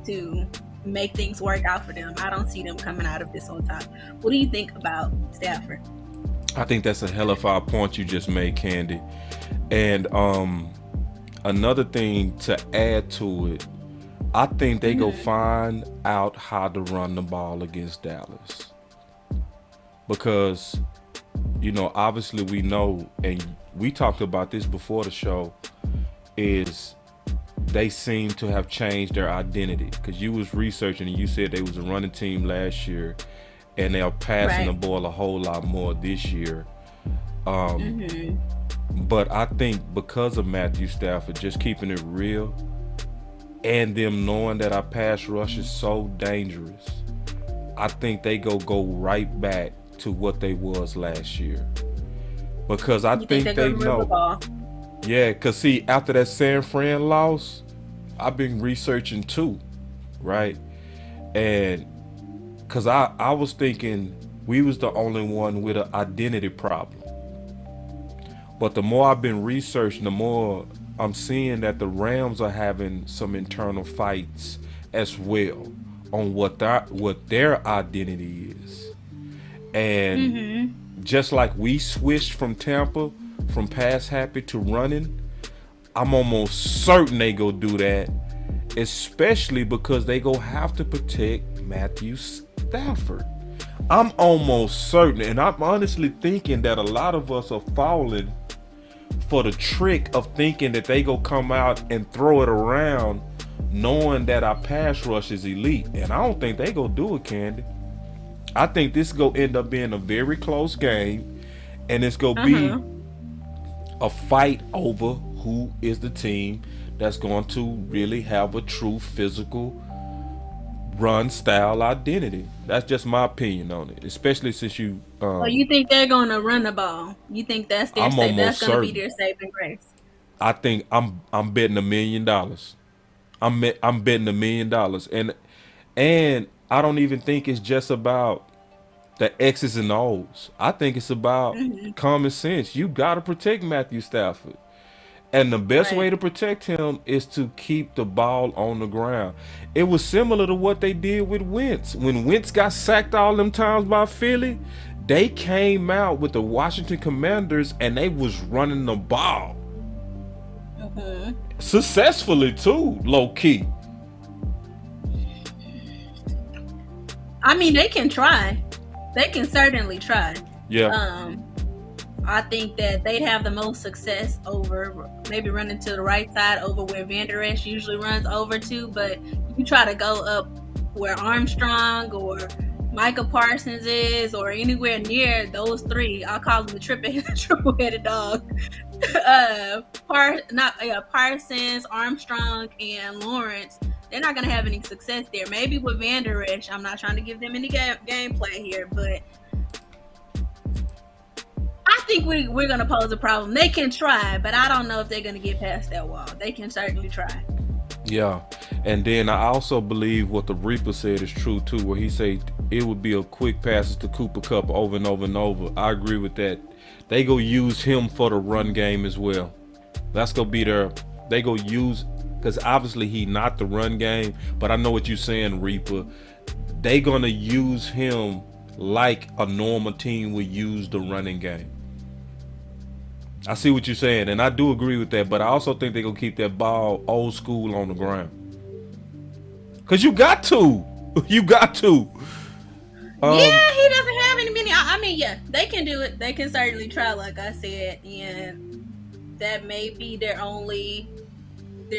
to make things work out for them. I don't see them coming out of this on top. What do you think about Stafford? I think that's a hell of a point you just made, Candy. And another thing to add to it, I think they go find out how to run the ball against Dallas. Because, obviously we know, and we talked about this before the show, is they seem to have changed their identity. Because you was researching and you said they was a running team last year, and they're passing the ball a whole lot more this year. But I think because of Matthew Stafford just keeping it real, and them knowing that our pass rush is so dangerous, I think they go right back to what they was last year. Because I think they know. Yeah, because see, after that San Fran loss, I've been researching too, right? And because I was thinking we was the only one with an identity problem. But the more I've been researching, the more I'm seeing that the Rams are having some internal fights as well on what their identity is. And just like we switched from Tampa, from pass happy to running, I'm almost certain they go do that, especially because they go have to protect Matthew Stafford. I'm almost certain, and I'm honestly thinking that a lot of us are falling for the trick of thinking that they go come out and throw it around knowing that our pass rush is elite. And I don't think they go do it, Candy. I think this go end up being a very close game, and it's gonna be a fight over who is the team that's going to really have a true physical run style identity. That's just my opinion on it, especially since you So you think they're going to run the ball? You think that's their that's going to be their saving grace? I think I'm betting $1 million. I'm betting $1 million, and I don't even think it's just about the X's and O's. I think it's about common sense. You got to protect Matthew Stafford. And the best way to protect him is to keep the ball on the ground. It was similar to what they did with Wentz. When Wentz got sacked all them times by Philly, they came out with the Washington Commanders and they was running the ball. Successfully too, low key. I mean, they can try. They can certainly try. Yeah. I think that they'd have the most success over maybe running to the right side over where Van Der Esch usually runs over to, but you try to go up where Armstrong or Micah Parsons is, or anywhere near those three. I'll call them the triple-headed dog. Parsons, Armstrong, and Lawrence. They're not going to have any success there. Maybe with Van Der Esch, I'm not trying to give them any gameplay here, but I think we're going to pose a problem. They can try, but I don't know if they're going to get past that wall. They can certainly try. Yeah, and then I also believe what the Reaper said is true too, where he said it would be a quick passes to Cooper Kupp over and over and over. I agree with that. They go use him for the run game as well. That's gonna be they go use, because obviously he not the run game, but I know what you're saying, Reaper. They gonna use him like a normal team would use the running game. I see what you're saying, and I do agree with that, but I also think they're going to keep that ball old school on the ground. Because you got to. You got to. Yeah, he doesn't have any many. I mean, yeah, they can do it. They can certainly try, like I said, and that may be their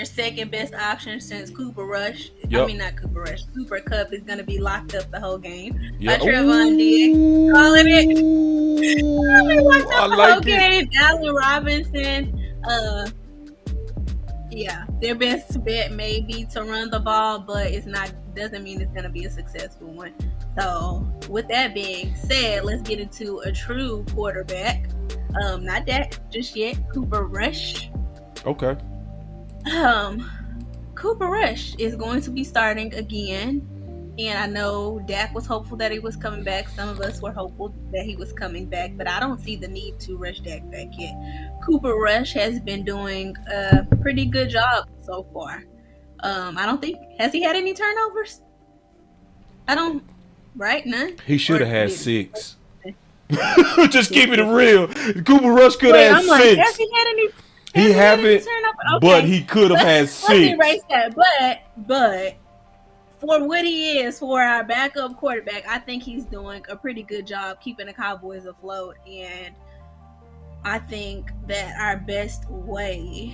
second best option since Cooper Rush. Yep. I mean, not Cooper Rush. Cooper Kupp is going to be locked up the whole game. Yep. Trayvon did. Calling it. Locked up the whole game. Allen Robinson. Yeah, their best bet may be to run the ball, but it's not. Doesn't mean it's going to be a successful one. So, with that being said, let's get into a true quarterback. Not Dak just yet. Cooper Rush. Okay. Cooper Rush is going to be starting again, and I know Dak was hopeful that he was coming back. Some of us were hopeful that he was coming back, but I don't see the need to rush Dak back yet. Cooper Rush has been doing a pretty good job so far. I don't think, has he had any turnovers? Right? None? He should have had 6. Just keeping it real. Cooper Rush could have had 6. Has he had any? He haven't, but he could have had 6. Let's erase that. But for what he is, for our backup quarterback, I think he's doing a pretty good job keeping the Cowboys afloat. And I think that our best way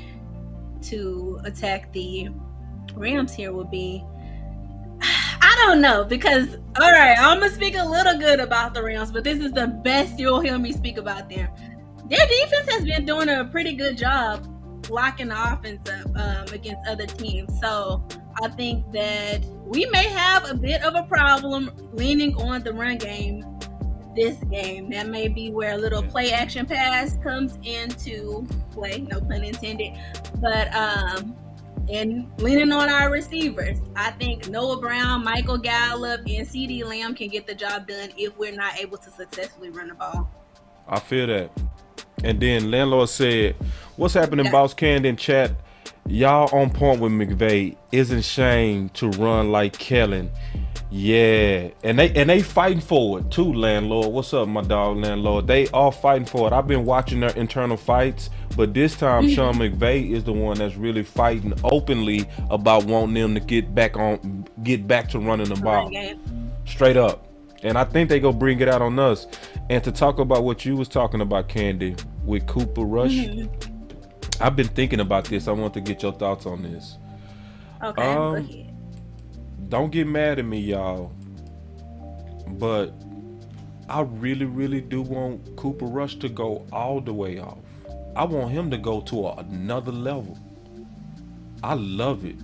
to attack the Rams here would be, I don't know, because, all right, I'm going to speak a little good about the Rams, but this is the best you'll hear me speak about them. Their defense has been doing a pretty good job locking the offense up against other teams. So I think that we may have a bit of a problem leaning on the run game this game. That may be where a little play action pass comes into play, no pun intended. But and leaning on our receivers, I think Noah Brown, Michael Gallup, and CeeDee Lamb can get the job done if we're not able to successfully run the ball. I feel that. And then Landlord said, what's happening, Boss Candy in chat? Y'all on point with McVay. Isn't shame to run like Kellen. Yeah. And they fighting for it too, Landlord. What's up, my dog, Landlord? They all fighting for it. I've been watching their internal fights, but this time Sean McVay is the one that's really fighting openly about wanting them to get back to running the ball. Straight up. And I think they go bring it out on us. And to talk about what you was talking about, Candy, with Cooper Rush, I've been thinking about this. I want to get your thoughts on this. Okay, go ahead. Don't get mad at me, y'all. But I really, really do want Cooper Rush to go all the way off. I want him to go to another level. I love it.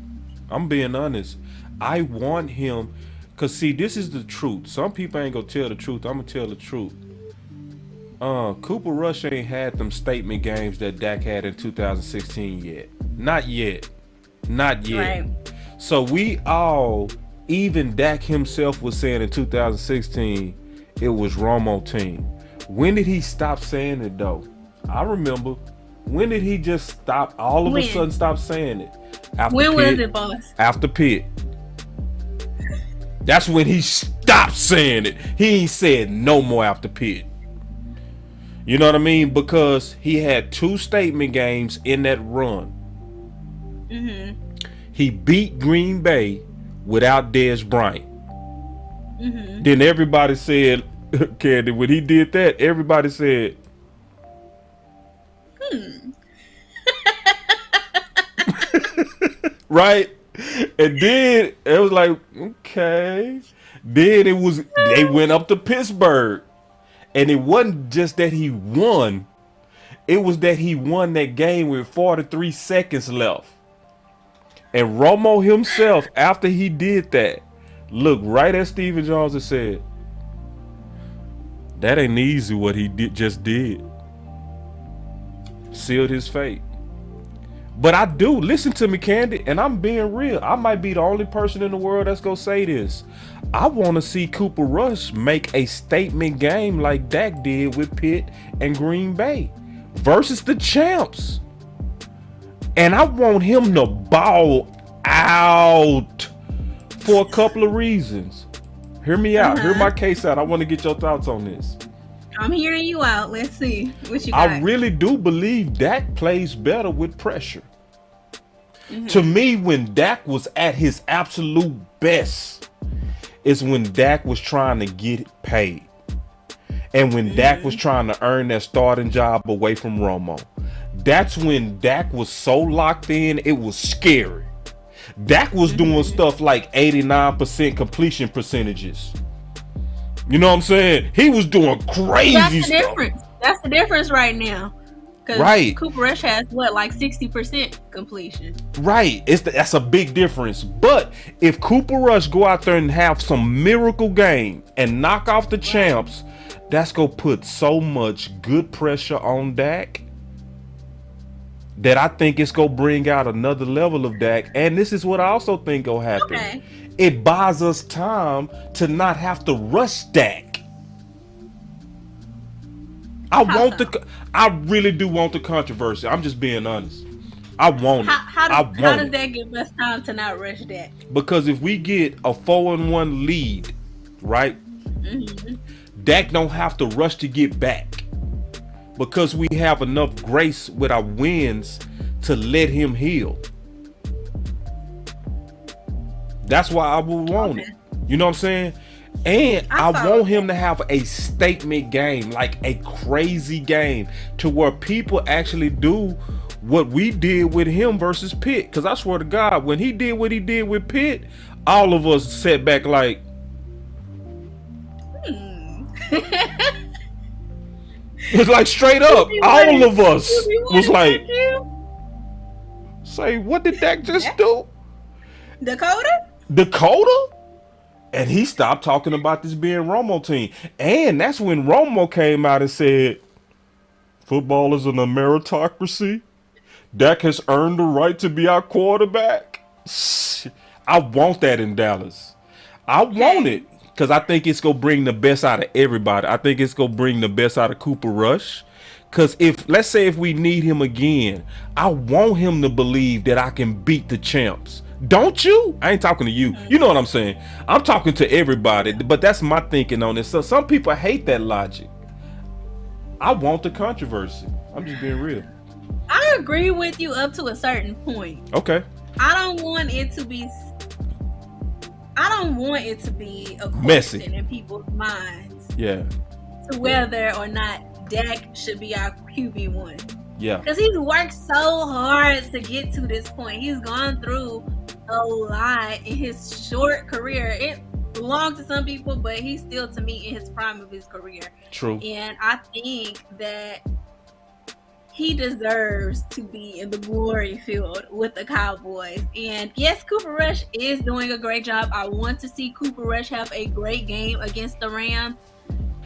I'm being honest. I want him... Because, see, this is the truth. Some people ain't going to tell the truth. I'm going to tell the truth. Cooper Rush ain't had them statement games that Dak had in 2016 yet. Not yet. Right. So we all, even Dak himself was saying in 2016, it was Romo team. When did he stop saying it, though? I remember. When did he just stop, all of a sudden stop saying it? When was it, boss? After Pitt. That's when he stop saying it. He ain't said no more after Pitt. You know what I mean? Because he had 2 statement games in that run. Mm-hmm. He beat Green Bay without Dez Bryant. Mm-hmm. Then everybody said, Candy, when he did that, everybody said, right? And then it was like, okay. Then they went up to Pittsburgh. And it wasn't just that he won. It was that he won that game with 43 seconds left. And Romo himself, after he did that, looked right at Stephen Jones and said, that ain't easy what he just did. Sealed his fate. But I do, listen to me, Candy, and I'm being real. I might be the only person in the world that's gonna say this. I want to see Cooper Rush make a statement game like Dak did with Pitt and Green Bay versus the champs. And I want him to ball out for a couple of reasons. Hear me out. Hear my case out. I want to get your thoughts on this. I'm hearing you out. Let's see what you got. I really do believe Dak plays better with pressure. Mm-hmm. To me, when Dak was at his absolute best, is when Dak was trying to get paid. And when Dak was trying to earn that starting job away from Romo. That's when Dak was so locked in, it was scary. Dak was doing stuff like 89% completion percentages. You know what I'm saying? He was doing crazy stuff. Difference. That's the difference right now. Right. Cooper Rush has like 60% completion. Right. That's a big difference. But if Cooper Rush go out there and have some miracle game and knock off the champs, that's gonna put so much good pressure on Dak that I think it's gonna bring out another level of Dak. And this is what I also think gonna happen. Okay. It buys us time to not have to rush Dak. I really do want the controversy. I'm just being honest. I want it. How does that give us time to not rush Dak? Because if we get a 4-1 lead, right? Dak don't have to rush to get back. Because we have enough grace with our wins to let him heal. That's why I would want it. You know what I'm saying? And I want him to have a statement game, like a crazy game, to where people actually do what we did with him versus Pitt. Because I swear to God, when he did what he did with Pitt, all of us sat back like, it's like straight up, all of us was like, say, what did Dak just do? Dakota? And he stopped talking about this being Romo team. And that's when Romo came out and said, football is an meritocracy. Dak has earned the right to be our quarterback. I want that in Dallas. I want it. Because I think it's going to bring the best out of everybody. I think it's going to bring the best out of Cooper Rush. Because let's say if we need him again, I want him to believe that I can beat the champs. Don't you? I ain't talking to you. You know what I'm saying? I'm talking to everybody. But that's my thinking on this. So some people hate that logic. I want the controversy. I'm just being real. I agree with you up to a certain point. Okay. I don't want it to be a question messy in people's minds. Yeah. To whether or not Dak should be our QB1. Yeah. Because he's worked so hard to get to this point. He's gone through a lot in his short career. It belongs to some people, but he's still, to me, in his prime of his career. True. And I think that he deserves to be in the glory field with the Cowboys. And yes, Cooper Rush is doing a great job. I want to see Cooper Rush have a great game against the Rams,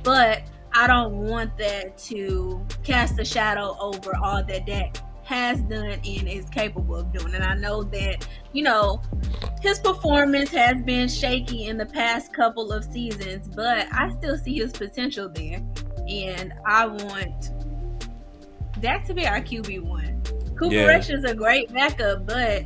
but I don't want that to cast a shadow over all that Dak has done and is capable of doing. And I know that, his performance has been shaky in the past couple of seasons, but I still see his potential there. And I want Dak to be our QB1. Cooper Rush is a great backup, but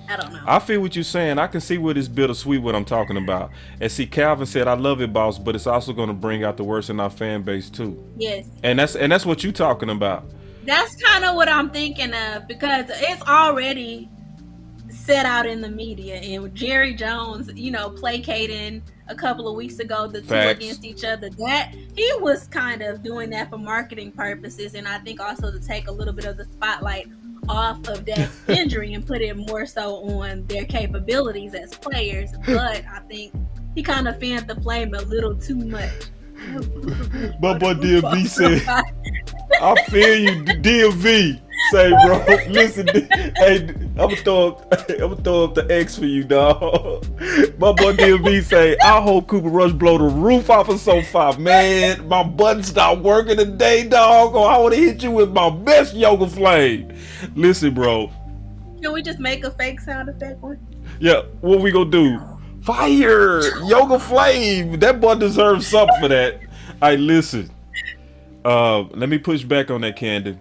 I don't know. I feel what you're saying. I can see what is bittersweet what I'm talking about. And see, Calvin said, "I love it, boss, but it's also going to bring out the worst in our fan base too." Yes. And that's what you're talking about. That's kind of what I'm thinking of, because it's already set out in the media, and Jerry Jones, placating a couple of weeks ago the Facts. two against each other, that he was kind of doing that for marketing purposes, and I think also to take a little bit of the spotlight off of Dak's injury and put it more so on their capabilities as players. But I think he kind of fanned the flame a little too much. My boy DMV said, "I feel you, DMV." Say, bro, listen, hey, I'm gonna throw up the X for you, dog. My boy DMV say, "I hope Cooper Rush blow the roof off of SoFi, man. My button's not working today, dog. Or I wanna hit you with my best yoga flame." Listen, bro. Can we just make a fake sound effect one? Yeah, what we gonna do? Fire! Yoga flame! That boy deserves something for that. Alright, listen. Let me push back on that, Camden.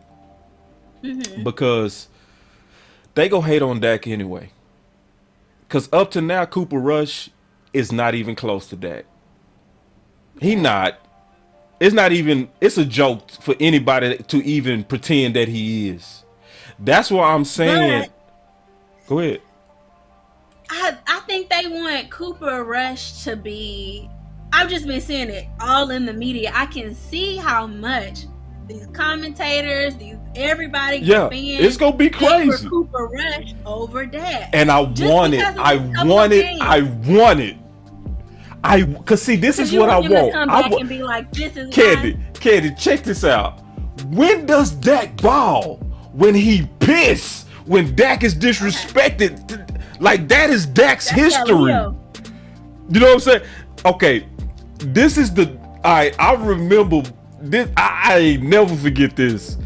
Mm-hmm. Because they gonna hate on Dak anyway. Because up to now, Cooper Rush is not even close to Dak. He not. It's not even, it's a joke for anybody to even pretend that he is. That's why I'm saying. Go ahead. I think they want Cooper Rush to be, I've just been seeing it all in the media. I can see how much these commentators, everybody, yeah, fans, it's gonna be crazy. Cooper Rush over Dak, and I want it. Cause see, this is what I want. Come back and be like, this is Candy, check this out. When does Dak ball? When he piss? When Dak is disrespected? Okay. Like, that is Dak's history. You know what I'm saying? Okay, this is I remember this. I never forget this.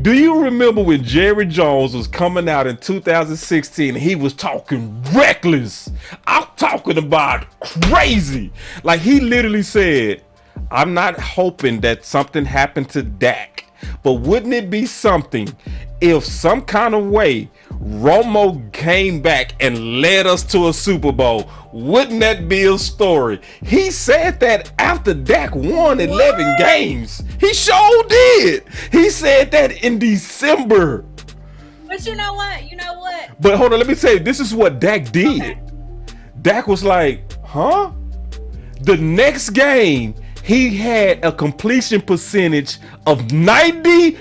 Do you remember when Jerry Jones was coming out in 2016? He was talking reckless. I'm talking about crazy. Like, he literally said, "I'm not hoping that something happened to Dak, but wouldn't it be something if some kind of way Romo came back and led us to a Super Bowl? Wouldn't that be a story?" He said that after Dak won 11 games. He sure did. He said that in December. But you know what? But hold on, let me tell you, this is what Dak did. Okay. Dak was like, huh? The next game, he had a completion percentage of 90%.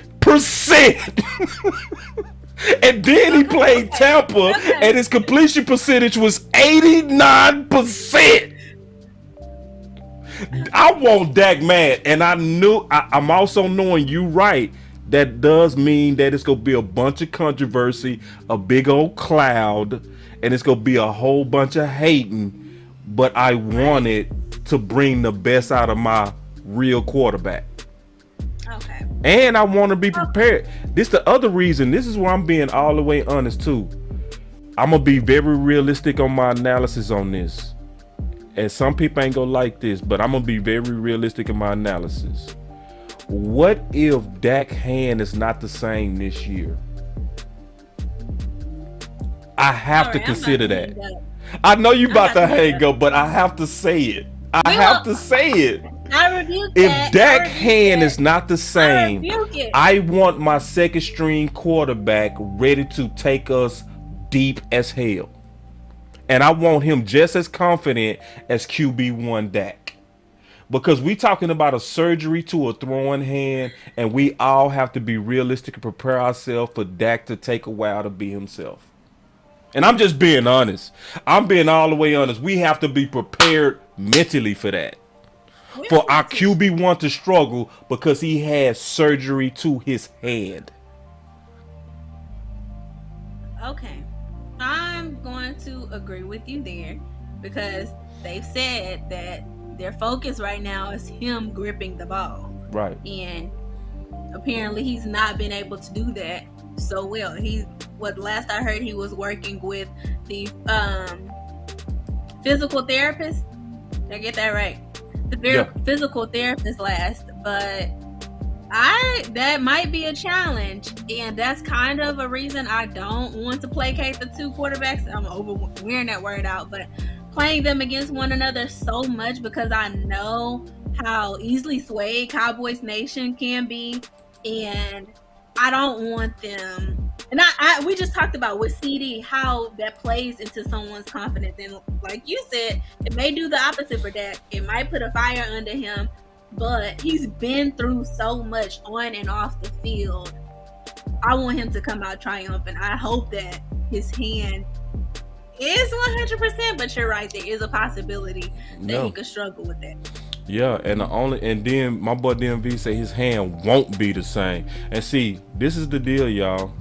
And then he played Tampa, and his completion percentage was 89%. I want Dak mad, and I'm also knowing you right. That does mean that it's gonna be a bunch of controversy, a big old cloud, and it's gonna be a whole bunch of hating. But I want it to bring the best out of my real quarterback. Okay. And I want to be prepared. This the other reason. This is where I'm being all the way honest too. I'm gonna be very realistic on my analysis on this. And some people ain't gonna like this, but I'm gonna be very realistic in my analysis. What if Dak's hand is not the same this year? I have to consider that. I know you about to hang up, but I have to say it. I have to say it. I rebuke if that. Dak's hand is not the same, I want my second string quarterback ready to take us deep as hell. And I want him just as confident as QB1 Dak. Because we talking about a surgery to a throwing hand, and we all have to be realistic and prepare ourselves for Dak to take a while to be himself. And I'm just being honest. I'm being all the way honest. We have to be prepared mentally for that. For our QB1 to struggle because he has surgery to his head. Okay. I'm going to agree with you there because they've said that their focus right now is him gripping the ball. Right. And apparently he's not been able to do that so well. Last I heard, he was working with the physical therapist. Did I get that right? The physical therapist last, but That might be a challenge, and that's kind of a reason I don't want to placate the two quarterbacks. I'm over wearing that word out, but playing them against one another so much because I know how easily swayed Cowboys Nation can be, and I don't want them. And we just talked about with CD how that plays into someone's confidence, and like you said, it may do the opposite for Dak. It might put a fire under him. But he's been through so much on and off the field. I want him to come out triumphant. I hope that his hand is 100%, but you're right. There is a possibility that he could struggle with that. Yeah, and then my boy DMV say his hand won't be the same. And see, this is the deal, y'all.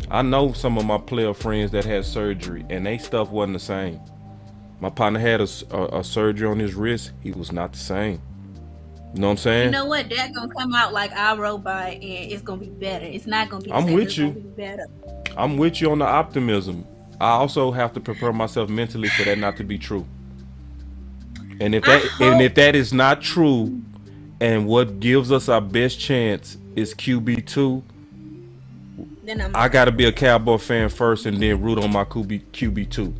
I know some of my player friends that had surgery, and they stuff wasn't the same. My partner had a surgery on his wrist. He was not the same. You know what I'm saying? You know what? That gonna come out like iRobot, and it's gonna be better. It's not gonna be. I'm with it's you. Gonna be better. I'm with you on the optimism. I also have to prepare myself mentally for that not to be true. And if that is not true, and what gives us our best chance is QB2, then I gotta be a Cowboy fan first, and then root on my QB2.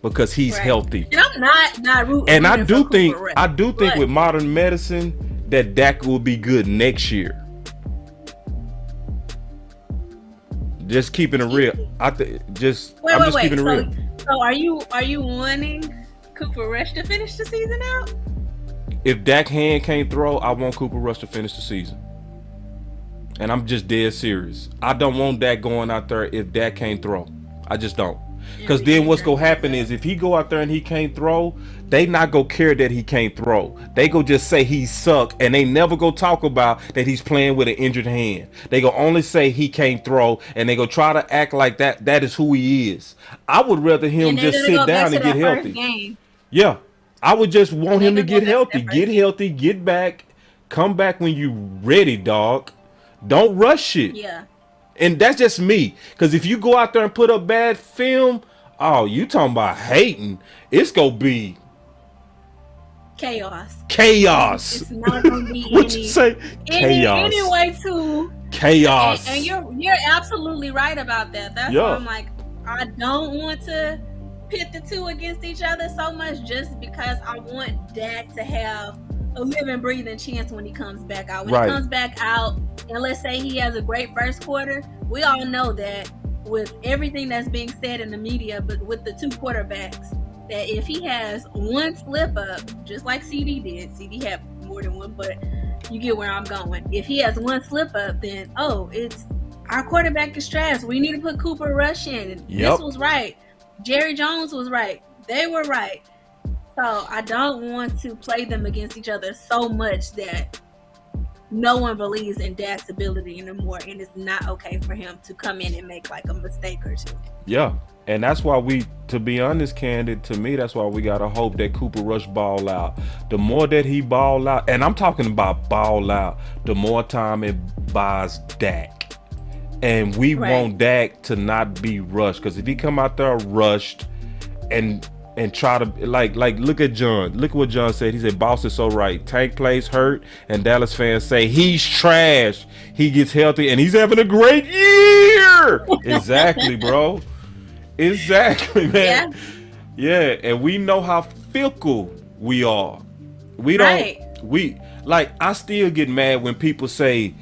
Because he's healthy. And I'm not rooting. And I do think with modern medicine that Dak will be good next year. Just keeping it real. I'm just keeping it real. So are you wanting Cooper Rush to finish the season out? If Dak hand can't throw, I want Cooper Rush to finish the season. And I'm just dead serious. I don't want Dak going out there if Dak can't throw. I just don't. Because then what's going to happen is if he go out there and he can't throw, they not going to care that he can't throw. They go just say he suck, and they never go talk about that he's playing with an injured hand. They go only say he can't throw, and they go try to act like that is who he is. I would rather him just sit down and get healthy. Yeah. I would just want him to get healthy. Get healthy, get back, come back when you ready, dog. Don't rush it. Yeah. And that's just me. Because if you go out there and put up bad film, oh, you talking about hating. It's going to be chaos. It's not going to be what you say? Chaos. Any way to chaos. And you're absolutely right about that. That's why I'm like, I don't want to pit the two against each other so much just because I want Dak to have a living, breathing chance when he comes back out. When he comes back out, and let's say he has a great first quarter, we all know that with everything that's being said in the media, but with the two quarterbacks, that if he has one slip up, just like CD did, CD had more than one, but you get where I'm going. If he has one slip up, then, it's our quarterback is trash. We need to put Cooper Rush in. This was right. Jerry Jones was right. They were right. So I don't want to play them against each other so much that no one believes in Dak's ability anymore, and it's not okay for him to come in and make like a mistake or two. Yeah, and that's why to be honest, Candid, to me, that's why we gotta hope that Cooper Rush ball out. The more that he ball out, and I'm talking about ball out, the more time it buys Dak. And we want Dak to not be rushed, because if he come out there rushed and try to like look at John. Look what John said. He said, "Boss is so right. Tank plays hurt, and Dallas fans say he's trash. He gets healthy, and he's having a great year." Exactly, bro. Exactly, man. Yeah, and we know how fickle we are. We don't. I still get mad when people say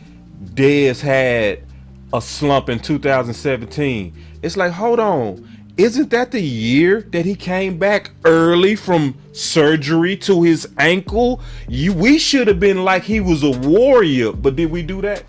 Dez had a slump in 2017. It's like, hold on. Isn't that the year that he came back early from surgery to his ankle? We should have been like he was a warrior, but did we do that?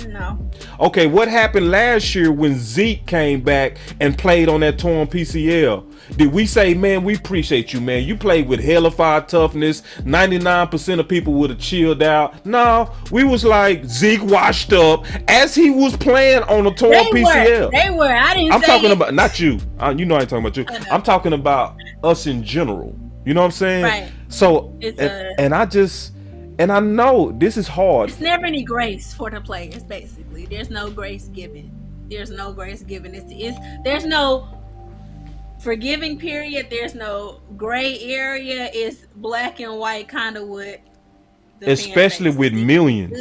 No. Okay, what happened last year when Zeke came back and played on that torn PCL? Did we say, man, we appreciate you, man. You played with hellified toughness. 99% of people would have chilled out. No, we was like Zeke washed up as he was playing on a torn PCL. They were. I'm talking about, not you. You know I ain't talking about you. I'm talking about us in general. You know what I'm saying? Right. So, and I know this is hard. It's never any grace for the players, basically. There's no grace given. There's no forgiving period. There's no gray area. It's black and white, kind of what the fan especially base. with millions.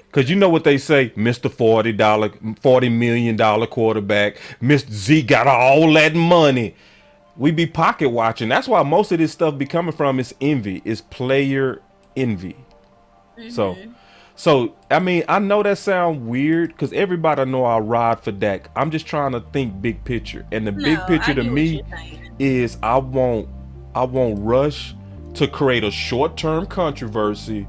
Because you know what they say, Mr. $40 million quarterback, Mr. Z got all that money. We be pocket watching. That's why most of this stuff be coming from is envy, is player envy. So I mean, I know that sound weird because everybody know I ride for Dak. I'm just trying to think big picture, and the big picture to me is I won't rush to create a short-term controversy,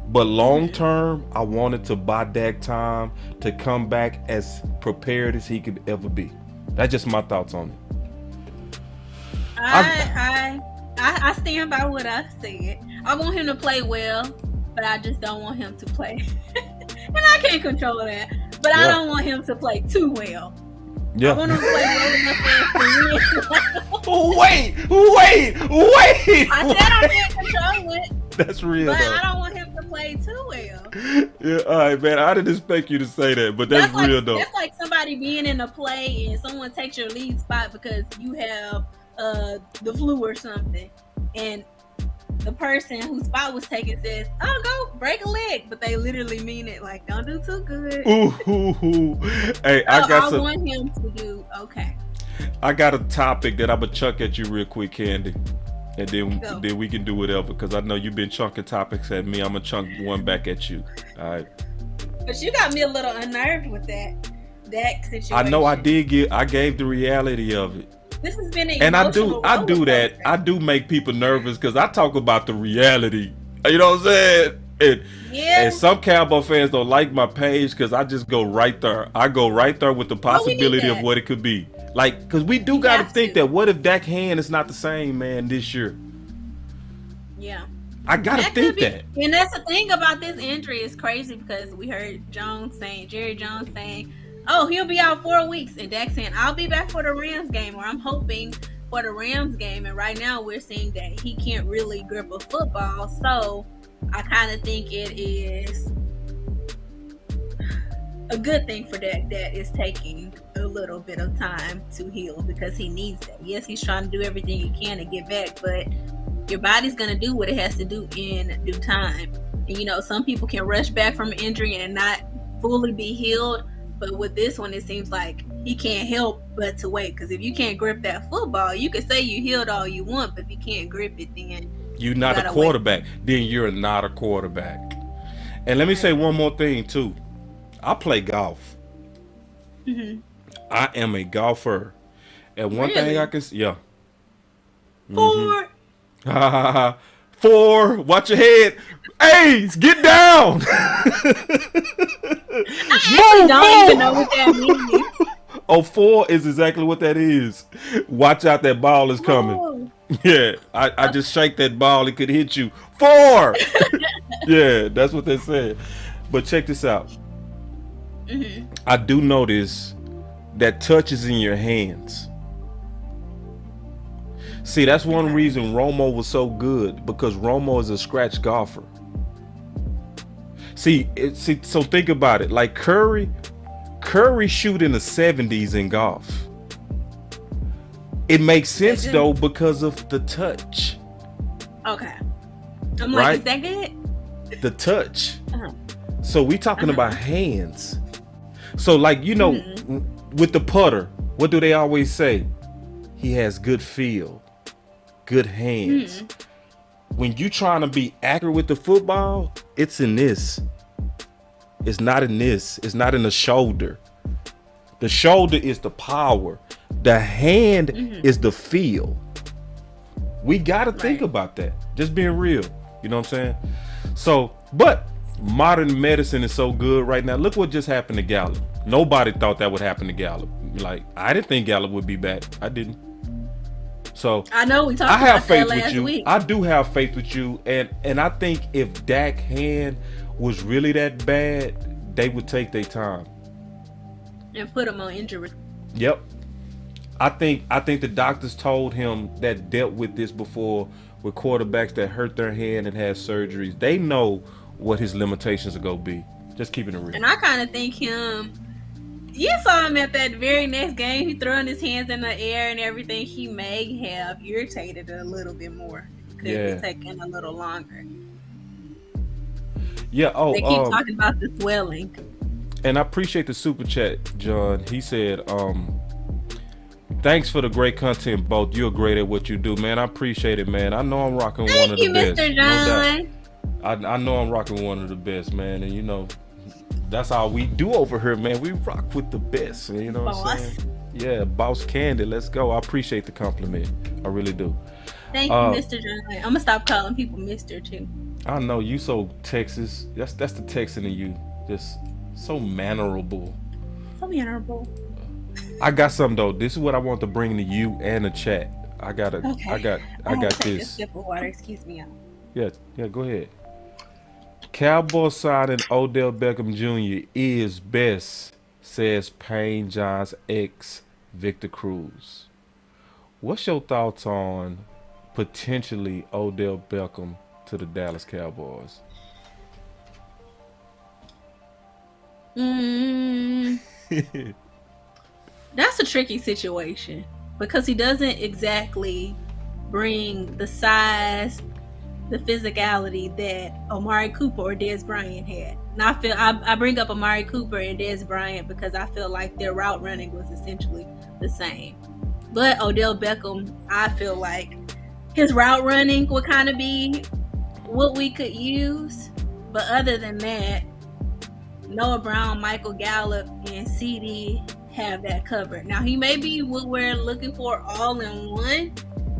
but long-term, I wanted to buy Dak time to come back as prepared as he could ever be. That's just my thoughts on it. I stand by what I said. I want him to play well, but I just don't want him to play. And I can't control that. But I don't want him to play too well. Yeah. I want him to play well enough to win. Wait. I said I can't control it. That's real, but though. I don't want him to play too well. Yeah, all right, man. I didn't expect you to say that, but that's real, like, though. That's like somebody being in a play and someone takes your lead spot because you have the flu or something, and the person whose spot was taken says, "Oh, go break a leg," but they literally mean it. Like, don't do too good. Hey, I want him to do okay. I got a topic that I'm gonna chuck at you real quick, Candy, and then we can do whatever. Because I know you've been chunking topics at me. I'm gonna chunk one back at you. All right. But you got me a little unnerved with that situation. I know I did. I gave the reality of it. This has been an and I do that. I do make people nervous because I talk about the reality. You know what I'm saying? And some Cowboy fans don't like my page because I just go right there. I go right there with the possibility of what it could be. Like, because we do got to think that what if Dak hand is not the same, man, this year? Yeah. I got to think that. And that's the thing about this injury. It's crazy because we heard Jerry Jones saying, oh, he'll be out 4 weeks. And Dak saying, I'll be back for the Rams game, or I'm hoping for the Rams game. And right now we're seeing that he can't really grip a football. So I kind of think it is a good thing for Dak that is taking a little bit of time to heal because he needs that. Yes, he's trying to do everything he can to get back, but your body's going to do what it has to do in due time. And, you know, some people can rush back from an injury and not fully be healed. But with this one, it seems like he can't help but to wait. Because if you can't grip that football, you can say you healed all you want, but if you can't grip it, then you're not a quarterback. Then you're not a quarterback. And let me say one more thing, too. I play golf. Mm-hmm. I am a golfer. And one thing I can... Yeah. 4. 4. Watch your head. Hey, get down. I don't even know what that means. Oh, 4 is exactly what that is. Watch out, that ball is coming. Oh. Yeah, I just shake that ball, it could hit you. 4. Yeah, that's what they said. But check this out. Mm-hmm. I do notice that touch is in your hands. See, that's one reason Romo was so good, because Romo is a scratch golfer. See, so think about it. Like Curry shoot in the 70s in golf. It makes sense though because of the touch. Okay. I'm like, is that good? The touch. Uh-huh. So we talking about hands. So like, you know, with the putter, what do they always say? He has good feel, good hands. When you trying to be accurate with the football, it's in this. It's not in this. It's not in the shoulder. The shoulder is the power. The hand is the feel. We got to think about that. Just being real. You know what I'm saying? So, but modern medicine is so good right now. Look what just happened to Gallup. Nobody thought that would happen to Gallup. Like, I didn't think Gallup would be back. I didn't. So I know we talked I have about faith that with last you. week. I do have faith with you, and I think if Dak hand was really that bad, they would take their time and put him on injury. Yep. I think the doctors told him that dealt with this before with quarterbacks that hurt their hand and had surgeries. They know what his limitations are gonna be. Just keeping it real. And I kind of think you saw him at that very next game. He throwing his hands in the air and everything. He may have irritated it a little bit more. Could be taking a little longer. Yeah. They keep talking about the swelling. And I appreciate the super chat, John. He said, thanks for the great content, both. You're great at what you do, man. I appreciate it, man. I know I'm rocking one of the best. Thank you, Mr. John. No doubt. I know I'm rocking one of the best, man. And you know, that's how we do over here, man. We rock with the best. You know what I'm saying? Yeah, Boss Candy. Let's go. I appreciate the compliment. I really do. Thank you, Mr. John. I'm gonna stop calling people Mr. too. I know you so Texas. That's the Texan in you. Just so mannerable. So mannerable. I got something though. This is what I want to bring to you and the chat. I got this. Take a sip of water. Excuse me. Yeah, go ahead. Cowboys signing Odell Beckham Jr. is best, says Payne John's ex Victor Cruz. What's your thoughts on potentially Odell Beckham to the Dallas Cowboys? That's a tricky situation because he doesn't exactly bring the size, the physicality that Amari Cooper or Dez Bryant had. And I bring up Amari Cooper and Dez Bryant because I feel like their route running was essentially the same. But Odell Beckham, I feel like his route running would kind of be what we could use. But other than that, Noah Brown, Michael Gallup, and CD have that covered. Now, he may be what we're looking for all in one,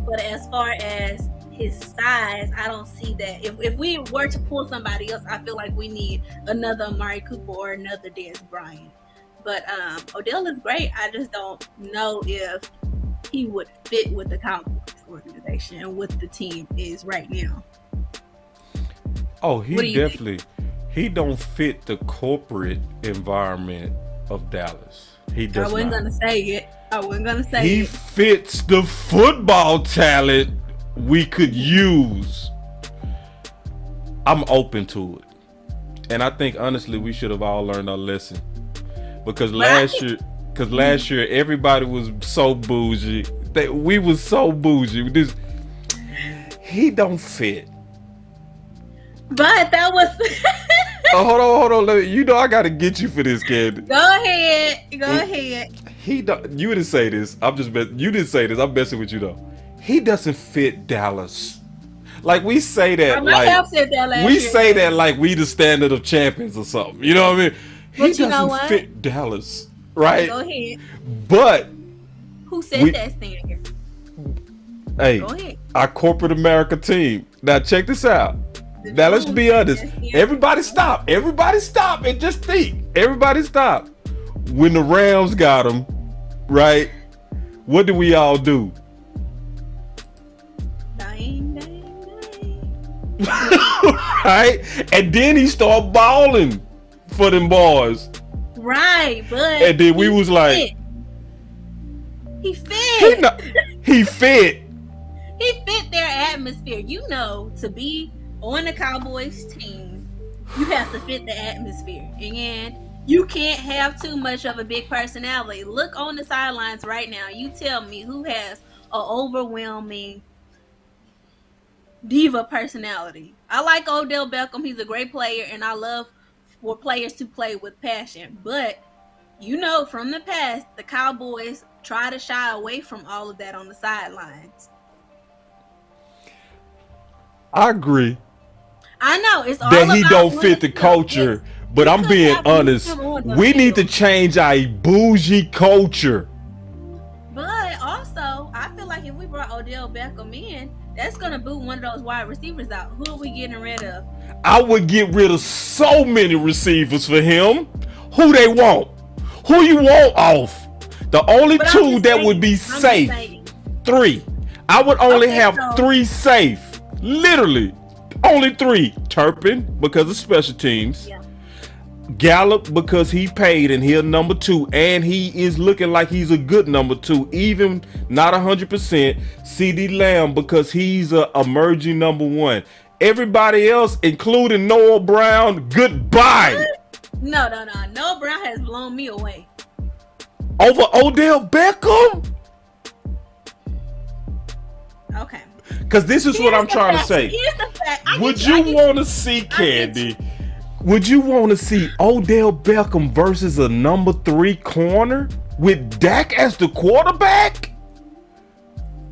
but as far as his size, I don't see that. If we were to pull somebody else, I feel like we need another Amari Cooper or another Dez Bryant. But Odell is great. I just don't know if he would fit with the Cowboys organization and what the team is right now. Oh, he definitely he don't fit the corporate environment of Dallas. He does I wasn't gonna say it. He fits the football talent we could use. I'm open to it. And I think honestly we should have all learned our lesson. Because last year everybody was so bougie. We was so bougie. He don't fit. But that was Oh, hold on. You know I gotta get you for this, kid. Go ahead. You didn't say this. You didn't say this. I'm messing with you though. He doesn't fit Dallas. Like we say that, like we the standard of champions or something. You know what I mean? He doesn't fit Dallas, right? Go ahead. But who said that standard? Hey, go ahead. Our corporate America team. Now check this out. Now let's be honest. Everybody stop and just think. Everybody stop. When the Rams got him, right? What did we all do? Dang. Right? And then he started balling for them boys. Right, but and then we was like, he fit. He fit. He fit their atmosphere. You know, to be on the Cowboys team, you have to fit the atmosphere. And you can't have too much of a big personality. Look on the sidelines right now. You tell me who has an overwhelming diva personality. I like Odell Beckham. He's a great player, and I love for players to play with passion. But, you know, from the past, the Cowboys try to shy away from all of that on the sidelines. I agree. I know it's all that he don't fit the culture, but I'm being honest. We need to change our bougie culture. But also, I feel like if we brought Odell Beckham in, that's gonna boot one of those wide receivers out. Who are we getting rid of? I would get rid of so many receivers for him. Who they want? Who you want off? The only two that would be safe. 3. I would only have 3 safe. Literally. Only 3. Turpin because of special teams. Yeah. Gallup because he paid and he'll number 2, and he is looking like he's a good number 2, even not 100%. CD Lamb because he's a emerging number 1. Everybody else, including Noah Brown, goodbye. No. Noah Brown has blown me away. Over Odell Beckham? Okay. Because this is what I'm trying to say. Would you want to see, Candy, Would you want to see Odell Beckham versus a number 3 corner with Dak as the quarterback?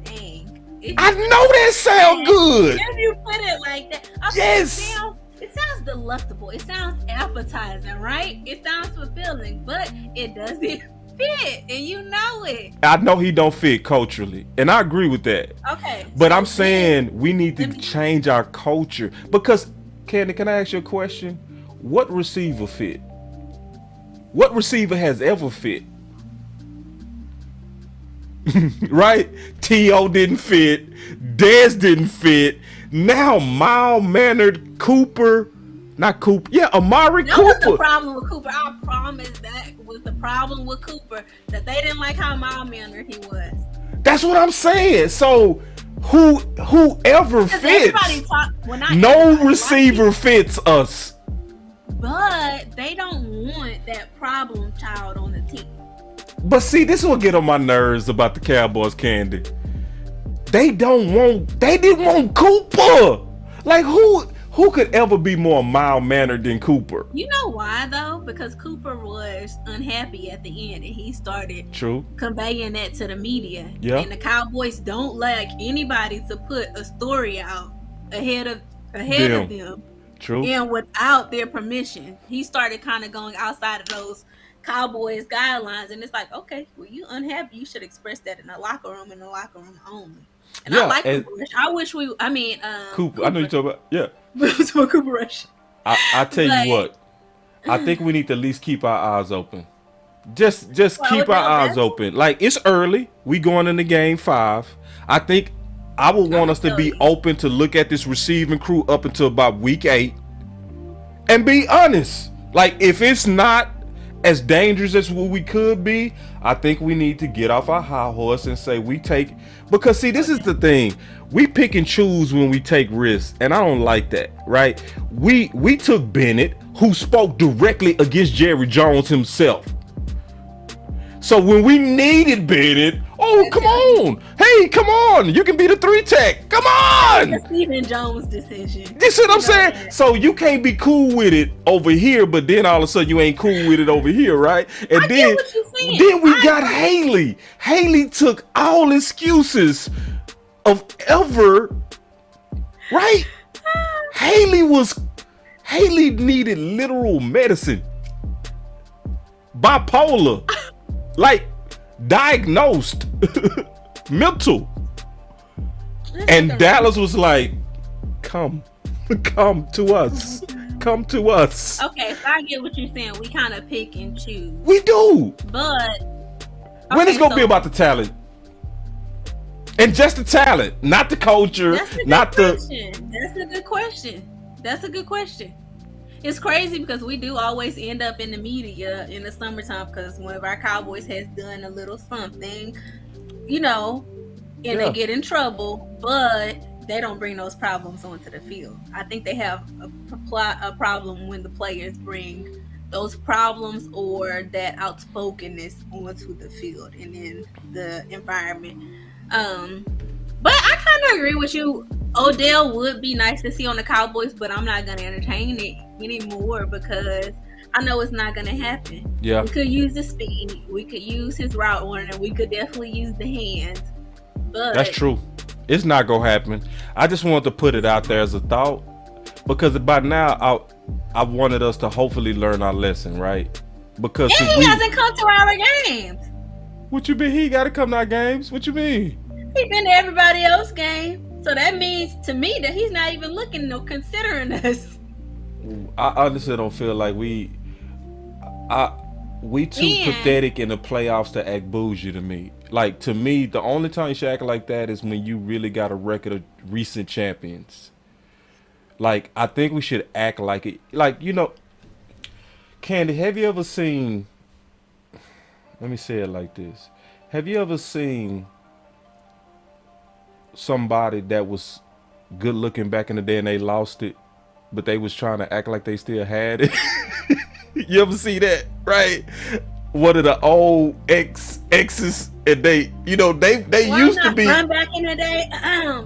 Dang. I know that sound good. If you put it like that. Okay, Yes. It sounds delectable. It sounds appetizing, right? It sounds fulfilling, but it doesn't fit, and you know it. I know he don't fit culturally, and I agree with that. Okay. But so I'm saying then- we need to change our culture because, Candy, can I ask you a question? What receiver fit? What receiver has ever fit? Right? T.O. didn't fit. Dez didn't fit. Now mild-mannered Cooper. Not Cooper. Yeah, Amari That was the Cooper. problem with Cooper. I promise that was the problem with Cooper. That they didn't like how mild-mannered he was. That's what I'm saying. So whoever Because fits, everybody talk, well, not no everybody, receiver fits us. but they don't want that problem child on the team. But see, this will get on my nerves about the Cowboys, Candy. They didn't want Cooper. Like who could ever be more mild-mannered than Cooper? You know why though? Because Cooper was unhappy at the end, and he started True. conveying that to the media. Yeah. And the Cowboys don't like anybody to put a story out ahead of them. True. And without their permission. He started kind of going outside of those Cowboys guidelines, and it's like, okay, well, you unhappy, you should express that in the locker room only. And Yeah, I like and- Cooper Rush. I wish Cooper. I know you're talking about. Yeah. It's for Cooper Rush. I tell But- you what. I think we need to at least keep our eyes open. Just Well, keep our eyes that's- open. Like, it's early. We going into game 5. I think I would want us to be open to look at this receiving crew up until about week 8. And be honest. Like, if it's not as dangerous as what we could be, I think we need to get off our high horse and say we take, because see, this is the thing. We pick and choose when we take risks, and I don't like that, right? We took Bennett, who spoke directly against Jerry Jones himself. So when we needed Bennett, come on. Hey, come on. You can be the 3-tech. Come on. The Stephen Jones decision. You see what I'm You know saying? that. So you can't be cool with it over here, but then all of a sudden you ain't cool with it over here, right? And I then, get what you're saying. then we I got agree. Haley. Haley took all excuses of ever, right? Haley needed literal medicine. Bipolar. Like diagnosed. Mental. And Dallas was like, come to us. Come to us. Okay, so I get what you're saying. We kind of pick and choose. We do. But When okay, it's gonna be so about the talent. And just the talent, not the culture, That's a good not the question. That's a good question. It's crazy because we do always end up in the media in the summertime because one of our Cowboys has done a little something, and Yeah. they get in trouble, but they don't bring those problems onto the field. I think they have a problem when the players bring those problems or that outspokenness onto the field and in the environment. But I kind of agree with you. Odell would be nice to see on the Cowboys, but I'm not going to entertain it anymore because I know it's not going to happen. Yeah. We could use the speed. We could use his route running. We could definitely use the hands. But That's true. It's not gonna happen. I just wanted to put it out there as a thought because by now I wanted us to hopefully learn our lesson, right? Because And he hasn't come to our games. What you mean? He got to come to our games? What you mean? He's been to everybody else's game. So that means to me that he's not even looking or considering us. I honestly don't feel like we too And- pathetic in the playoffs to act bougie to me. Like, to me, the only time you should act like that is when you really got a record of recent champions. Like, I think we should act like it. Like, Candy, have you ever seen... Let me say it like this. Have you ever seen somebody that was good looking back in the day and they lost it, but they was trying to act like they still had it? You ever see that, right? One of the old exes, and they used to be. Run back in the day,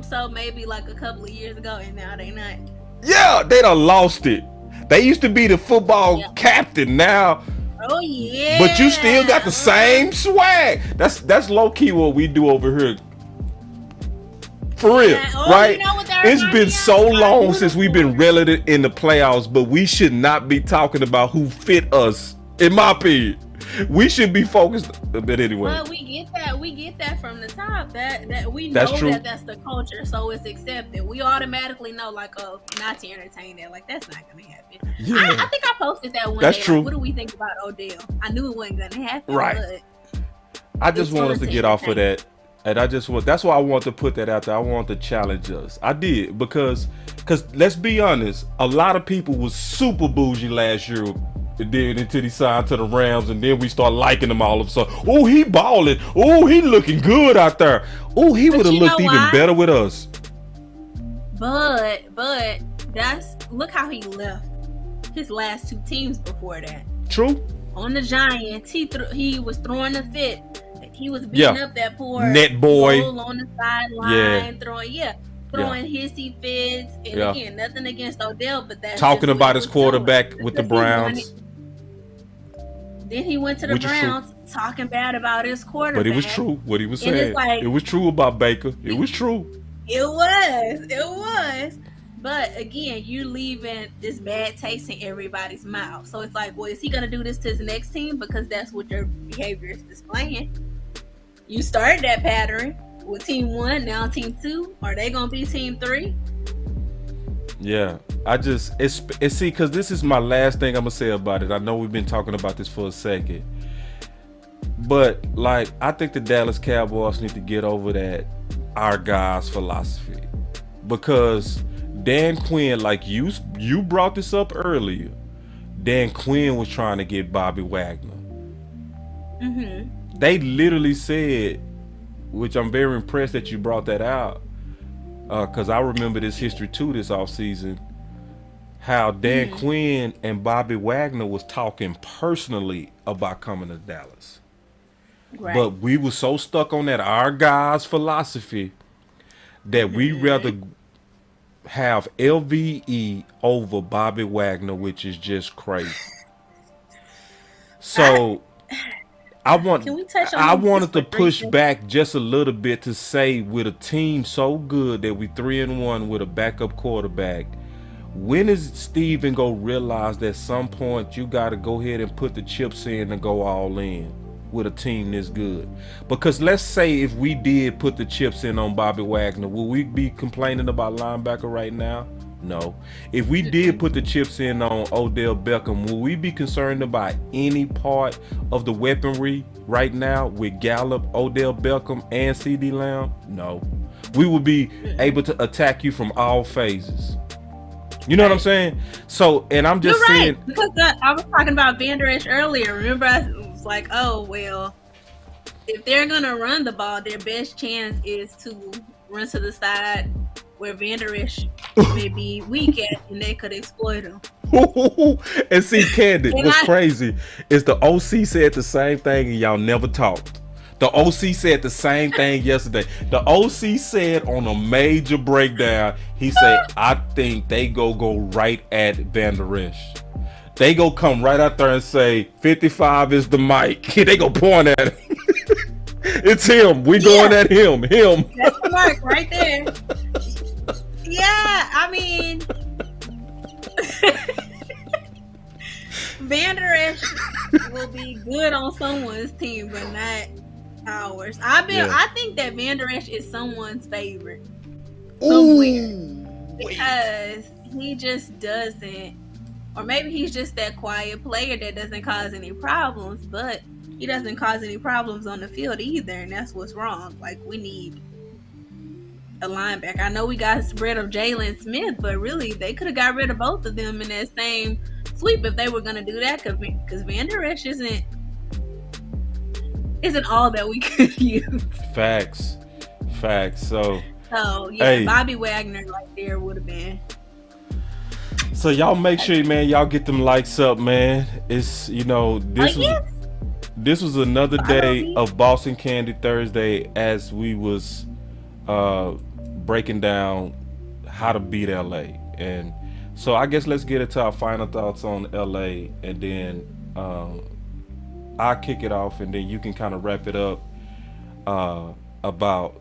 so maybe like a couple of years ago, and now they not. Yeah, they done lost it. They used to be the football captain now. Oh yeah. But you still got the same swag. That's low key what we do over here. For real, right? You know what that It's been so long since we've been uniform. relative in the playoffs, but we should not be talking about who fit us. In my opinion, we should be focused. But anyway, Well, we get that from the top. That we know That's true. that's the culture, so it's accepted. We automatically know, like, oh, not to entertain that. Like, that's not gonna happen. Yeah. I think I posted that one That's day. true. Like, what do we think about Odell? I knew it wasn't gonna happen. Right. But I just want us to get off of entertain. that. And that's why I want to put that out there. I want to challenge us. I did because let's be honest, a lot of people was super bougie last year. Then until he signed to the Rams, and then we start liking him all of a sudden. Oh, he balling. Oh, he looking good out there. Oh, he would have looked even better with us. But look how he left his last two teams before that. True. On the Giants, he was throwing a fit. He was beating up that poor net boy on the sideline, throwing hissy fits. And again, nothing against Odell, but that's talking about his quarterback with the Browns. Then he went to the Browns talking bad about his quarterback. But it was true what he was saying. It was true about Baker. It was true. It was. But again, you're leaving this bad taste in everybody's mouth. So it's like, well, is he going to do this to his next team? Because that's what your behavior is displaying. You started that pattern with team 1, now team 2. Are they going to be team 3? Yeah. See, because this is my last thing I'm going to say about it. I know we've been talking about this for a second. But, like, I think the Dallas Cowboys need to get over that our guys philosophy. Because Dan Quinn, like you brought this up earlier, Dan Quinn was trying to get Bobby Wagner. Mm-hmm. They literally said, which I'm very impressed that you brought that out, because I remember this history too this offseason, how Dan Quinn and Bobby Wagner was talking personally about coming to Dallas. Right. But we were so stuck on that our guys philosophy that we rather have LVE over Bobby Wagner, which is just crazy. So I wanted to push back just a little bit to say, with a team so good that we 3-1 with a backup quarterback, when is Steven gonna realize that at some point you got to go ahead and put the chips in and go all in with a team this good? Because let's say if we did put the chips in on Bobby Wagner, will we be complaining about linebacker right now? No. If we did put the chips in on Odell Beckham, will we be concerned about any part of the weaponry right now with Gallup, Odell Beckham, and CD Lamb? No. We would be able to attack you from all phases. You know what I'm saying? So, and I'm just saying, because I was talking about Vander Esch earlier. Remember, I was like, oh well, if they're gonna run the ball, their best chance is to run to the side where Vander Esch may be weak at, and they could exploit him. And see, Candy, what's crazy is the OC said the same thing, and y'all never talked. The OC said the same thing yesterday. The OC said on a major breakdown, he said, I think they go right at Vander Esch. They go come right out there and say, 55 is the mic. They go point at him. It's him. We going at him. That's the mark right there. Yeah, I mean, Vander Esch will be good on someone's team, but not ours. I think that Vander Esch is someone's favorite somewhere, because he just doesn't, or maybe he's just that quiet player that doesn't cause any problems, but he doesn't cause any problems on the field either, and that's what's wrong. Like, we need a linebacker. I know we got rid of Jalen Smith, but really they could have got rid of both of them in that same sweep if they were going to do that, because Vander Esch isn't all that we could use. Facts. So yeah, hey, Bobby Wagner right there would have been. So y'all make sure, man, y'all get them likes up, man. It's, this was another day of Boston Candy Thursday, as we was breaking down how to beat LA. And So I guess let's get into our final thoughts on LA, and then I'll kick it off, and then you can kind of wrap it up about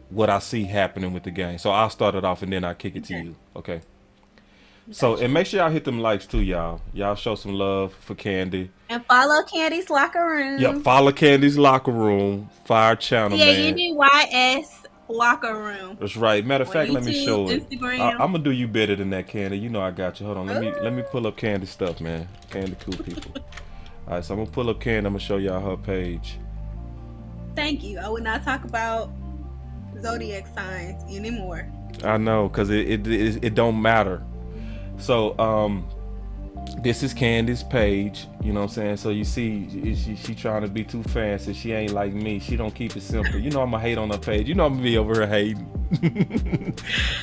what I see happening with the game. So I'll start it off, and then I'll kick it to Okay. you. Okay. So and make sure y'all hit them likes too, y'all. Y'all show some love for Candy. And follow Candy's locker Yep, room. follow Candy's locker room, Fire Channel, man. CANDYS locker room That's right. Matter of on fact, let me YouTube, show it. Instagram. I'm gonna do you better than that, Candy. You know I got you. Hold on. Let me Ooh, pull up Candy stuff, man. Candy cool people. All right, so I'm gonna pull up Candy. I'm gonna show y'all her page. thank you. I would not talk about zodiac signs anymore. I know, cause it don't matter. So this is Candy's page. You know what I'm saying? So you see, she trying to be too fancy. She ain't like me. She don't keep it simple. You know I'm gonna hate on her page. You know I'm gonna be over here hating.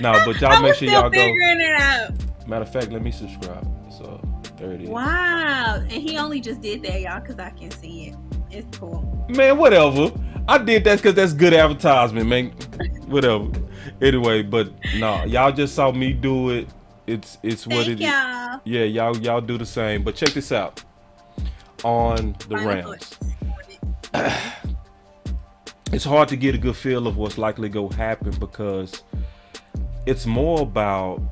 No, but y'all I make was sure still y'all go. figuring it out. Matter of fact, let me subscribe. So there it is. Wow. And he only just did that, y'all, because I can see it. It's cool. Man, whatever. I did that because that's good advertisement, man. Whatever. Anyway, but no, y'all just saw me do it. It's what Thank it is. y'all. Yeah, y'all do the same. But check this out. On the Final Rams, thoughts. it's hard to get a good feel of what's likely going to happen because it's more about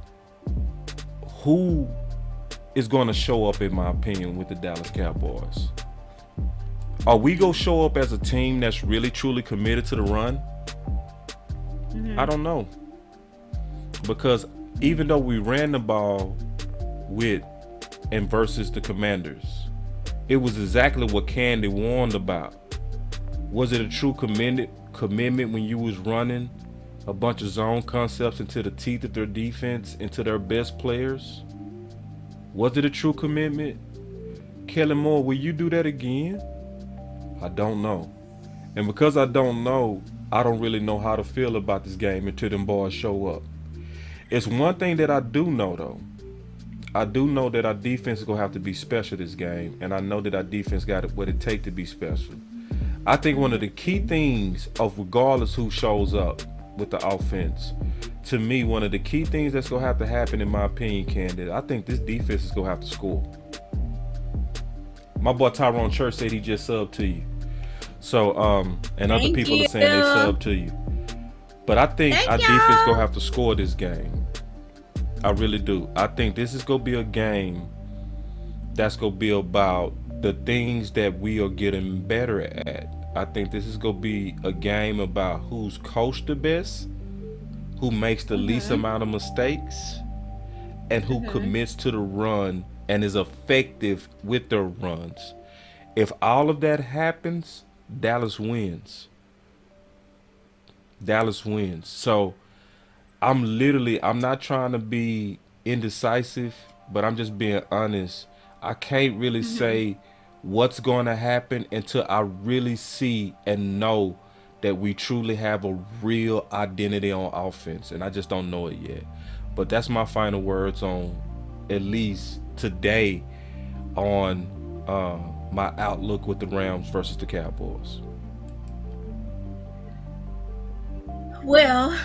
who is going to show up, in my opinion, with the Dallas Cowboys. Are we going to show up as a team that's really truly committed to the run? I don't know. Because even though we ran the ball with and versus the Commanders, it was exactly what Candy warned about. Was it a true commitment when you was running a bunch of zone concepts into the teeth of their defense, into their best players? Was it a true commitment? Kellen Moore, will you do that again? I don't know. And because I don't know, I don't really know how to feel about this game until them boys show up. It's one thing that I do know, though. I do know that our defense is going to have to be special this game, and I know that our defense got what it takes to be special. I think one of the key things of regardless who shows up with the offense, to me, one of the key things that's going to have to happen, in my opinion, Candid, I think this defense is going to have to score. My boy Tyrone Church said he just subbed to you. So, and other Thank people you. are saying they subbed to you. But I think Thank our y'all. defense going to have to score this game. I really do. I think this is going to be a game that's going to be about the things that we are getting better at. I think this is going to be a game about who's coached the best, who makes the least amount of mistakes, and who commits to the run and is effective with their runs. If all of that happens, Dallas wins. Dallas wins. So I'm not trying to be indecisive, but I'm just being honest. I can't really say what's going to happen until I really see and know that we truly have a real identity on offense, and I just don't know it yet. But that's my final words on, at least today, on my outlook with the Rams versus the Cowboys. Well,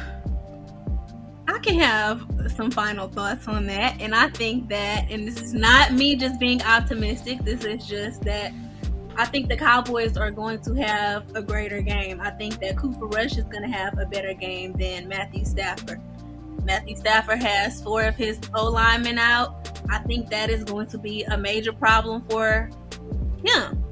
I can have some final thoughts on that. And I think that, and this is not me just being optimistic, this is just that I think the Cowboys are going to have a greater game. I think that Cooper Rush is going to have a better game than Matthew Stafford. Matthew Stafford has 4 of his O-linemen out. I think that is going to be a major problem for him.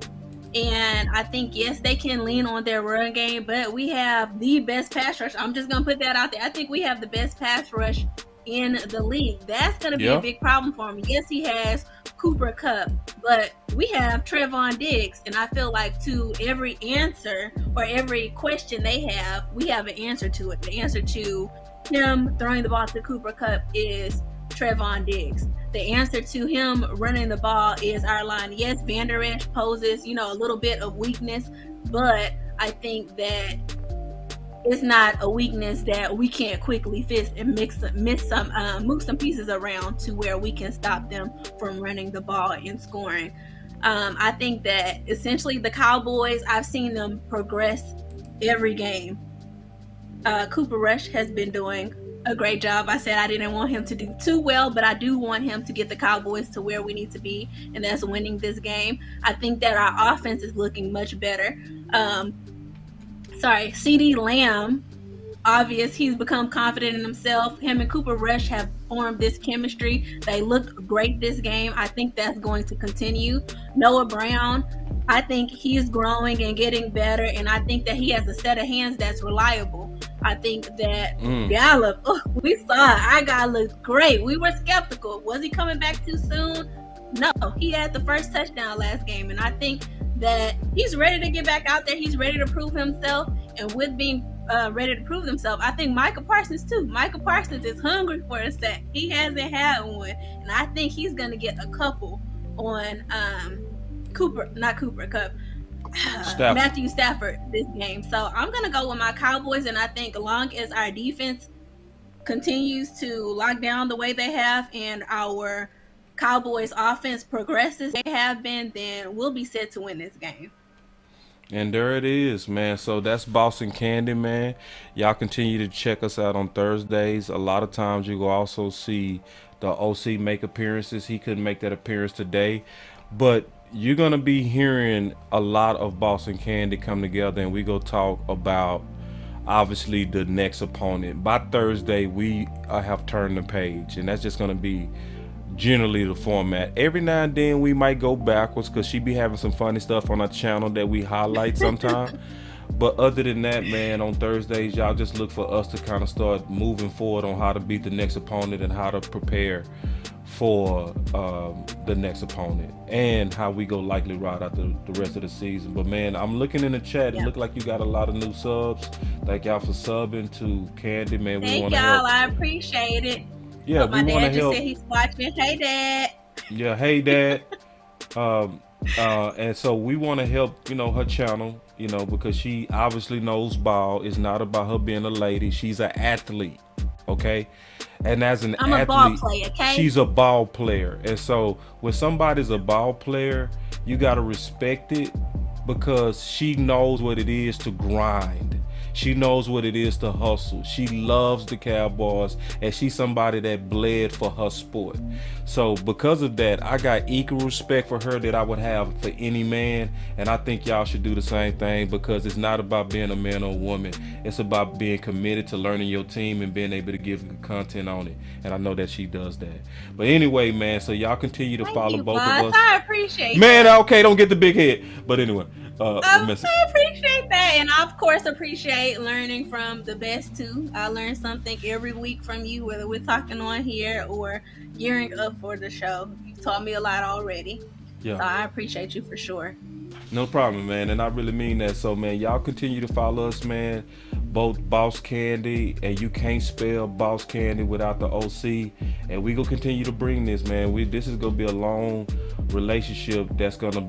And I think, yes, they can lean on their run game, but we have the best pass rush. I'm just going to put that out there. I think we have the best pass rush in the league. That's going to be a big problem for him. Yes, he has Cooper Kupp, but we have Trayvon Diggs. And I feel like to every answer or every question they have, we have an answer to it. The answer to him throwing the ball to Cooper Kupp is Trayvon Diggs. The answer to him running the ball is our line. Yes, Van Der Esch poses, a little bit of weakness, but I think that it's not a weakness that we can't quickly fix and move some pieces around to where we can stop them from running the ball and scoring. I think that essentially the Cowboys, I've seen them progress every game. Cooper Rush has been doing a great job. I said I didn't want him to do too well, but I do want him to get the Cowboys to where we need to be, and that's winning this game. I think that our offense is looking much better. CeeDee Lamb, obvious, he's become confident in himself. Him and Cooper Rush have formed this chemistry. They looked great this game. I think that's going to continue. Noah Brown, I think he's growing and getting better, and I think that he has a set of hands that's reliable. I think that Gallup, we saw our guy looked great. We were skeptical. Was he coming back too soon? No, he had the first touchdown last game, and I think that he's ready to get back out there. He's ready to prove himself, and with being ready to prove himself, I think Micah Parsons too. Micah Parsons is hungry for a sack. He hasn't had one, and I think he's going to get a couple on Kupp. Matthew Stafford this game. So I'm going to go with my Cowboys, and I think as long as our defense continues to lock down the way they have and our Cowboys offense progresses they have been, then we'll be set to win this game. And there it is, man. So that's Boss and Candy, man. Y'all continue to check us out on Thursdays. A lot of times you will also see the OC make appearances. He couldn't make that appearance today, but you're going to be hearing a lot of Boss and Candy come together, and we go talk about obviously the next opponent. By Thursday, we have turned the page, and that's just going to be generally the format. Every now and then we might go backwards because she be having some funny stuff on our channel that we highlight sometime. But other than that, man, on Thursdays, y'all just look for us to kind of start moving forward on how to beat the next opponent and how to prepare for the next opponent and how we go likely ride out the rest of the season. But man, I'm looking in the chat. It look like you got a lot of new subs. Thank y'all for subbing to Candy, man. Thank y'all. Help. I appreciate it. Yeah, my dad just said he's watching. Hey, Dad. Yeah, hey, Dad. And so we want to help, her channel, because she obviously knows ball. It's not about her being a lady. She's an athlete, okay? And as an athlete, a ball player, okay? She's a ball player. And so when somebody's a ball player, you got to respect it because she knows what it is to grind. She knows what it is to hustle. She loves the Cowboys, and she's somebody that bled for her sport. So because of that, I got equal respect for her that I would have for any man, and I think y'all should do the same thing because it's not about being a man or a woman. It's about being committed to learning your team and being able to give good content on it, and I know that she does that. But anyway, man, so y'all continue to follow both of us. I appreciate man, okay, don't get the big head. But anyway. I appreciate that, and I of course appreciate learning from the best too. I learn something every week from you, whether we're talking on here or gearing up for the show. You taught me a lot already. Yeah. So I appreciate you for sure. No problem, man, and I really mean that. So, man, y'all continue to follow us, man. Both Boss Candy, and you can't spell Boss Candy without the OC. And we gonna continue to bring this, man. This is gonna be a long relationship that's gonna,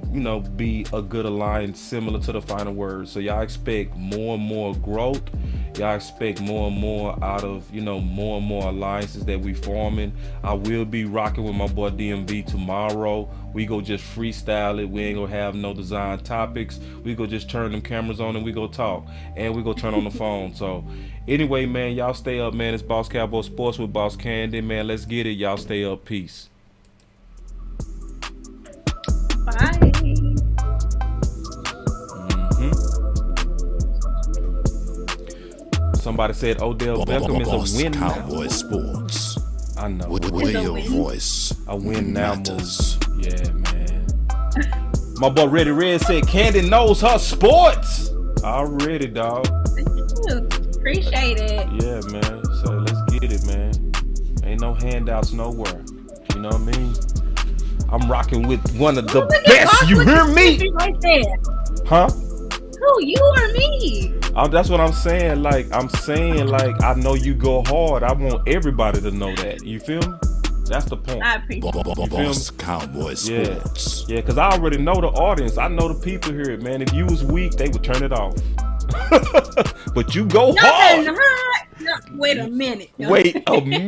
be a good alliance, similar to the final word. So y'all expect more and more growth. Y'all expect more and more out of, more and more alliances that we forming. I will be rocking with my boy DMV tomorrow. We go just freestyle it. We ain't gonna have no design topics. We go just turn them cameras on and we go talk. And we go turn on the phone. So anyway, man, y'all stay up, man. It's Boss Cowboy Sports with Boss Candy, man. Let's get it. Y'all stay up. Peace. Bye. Somebody said Odell Beckham is a win now. BossCowboySports. I know. Where your voice a win now matters. Move. Yeah, man. My boy Reddy Red said Candy knows her sports. Already, dog. Thank you. Appreciate it. Yeah, man. So let's get it, man. Ain't no handouts nowhere. You know what I mean? I'm rocking with one of the best. You hear me? Right there. Huh? Who, you or me? That's what I'm saying. I know you go hard. I want everybody to know that. You feel me? That's the point. I appreciate it. BossCowboySports. Yeah, because I already know the audience. I know the people here, man. If you was weak, they would turn it off. But you go hard. No, wait a minute. Wait a minute.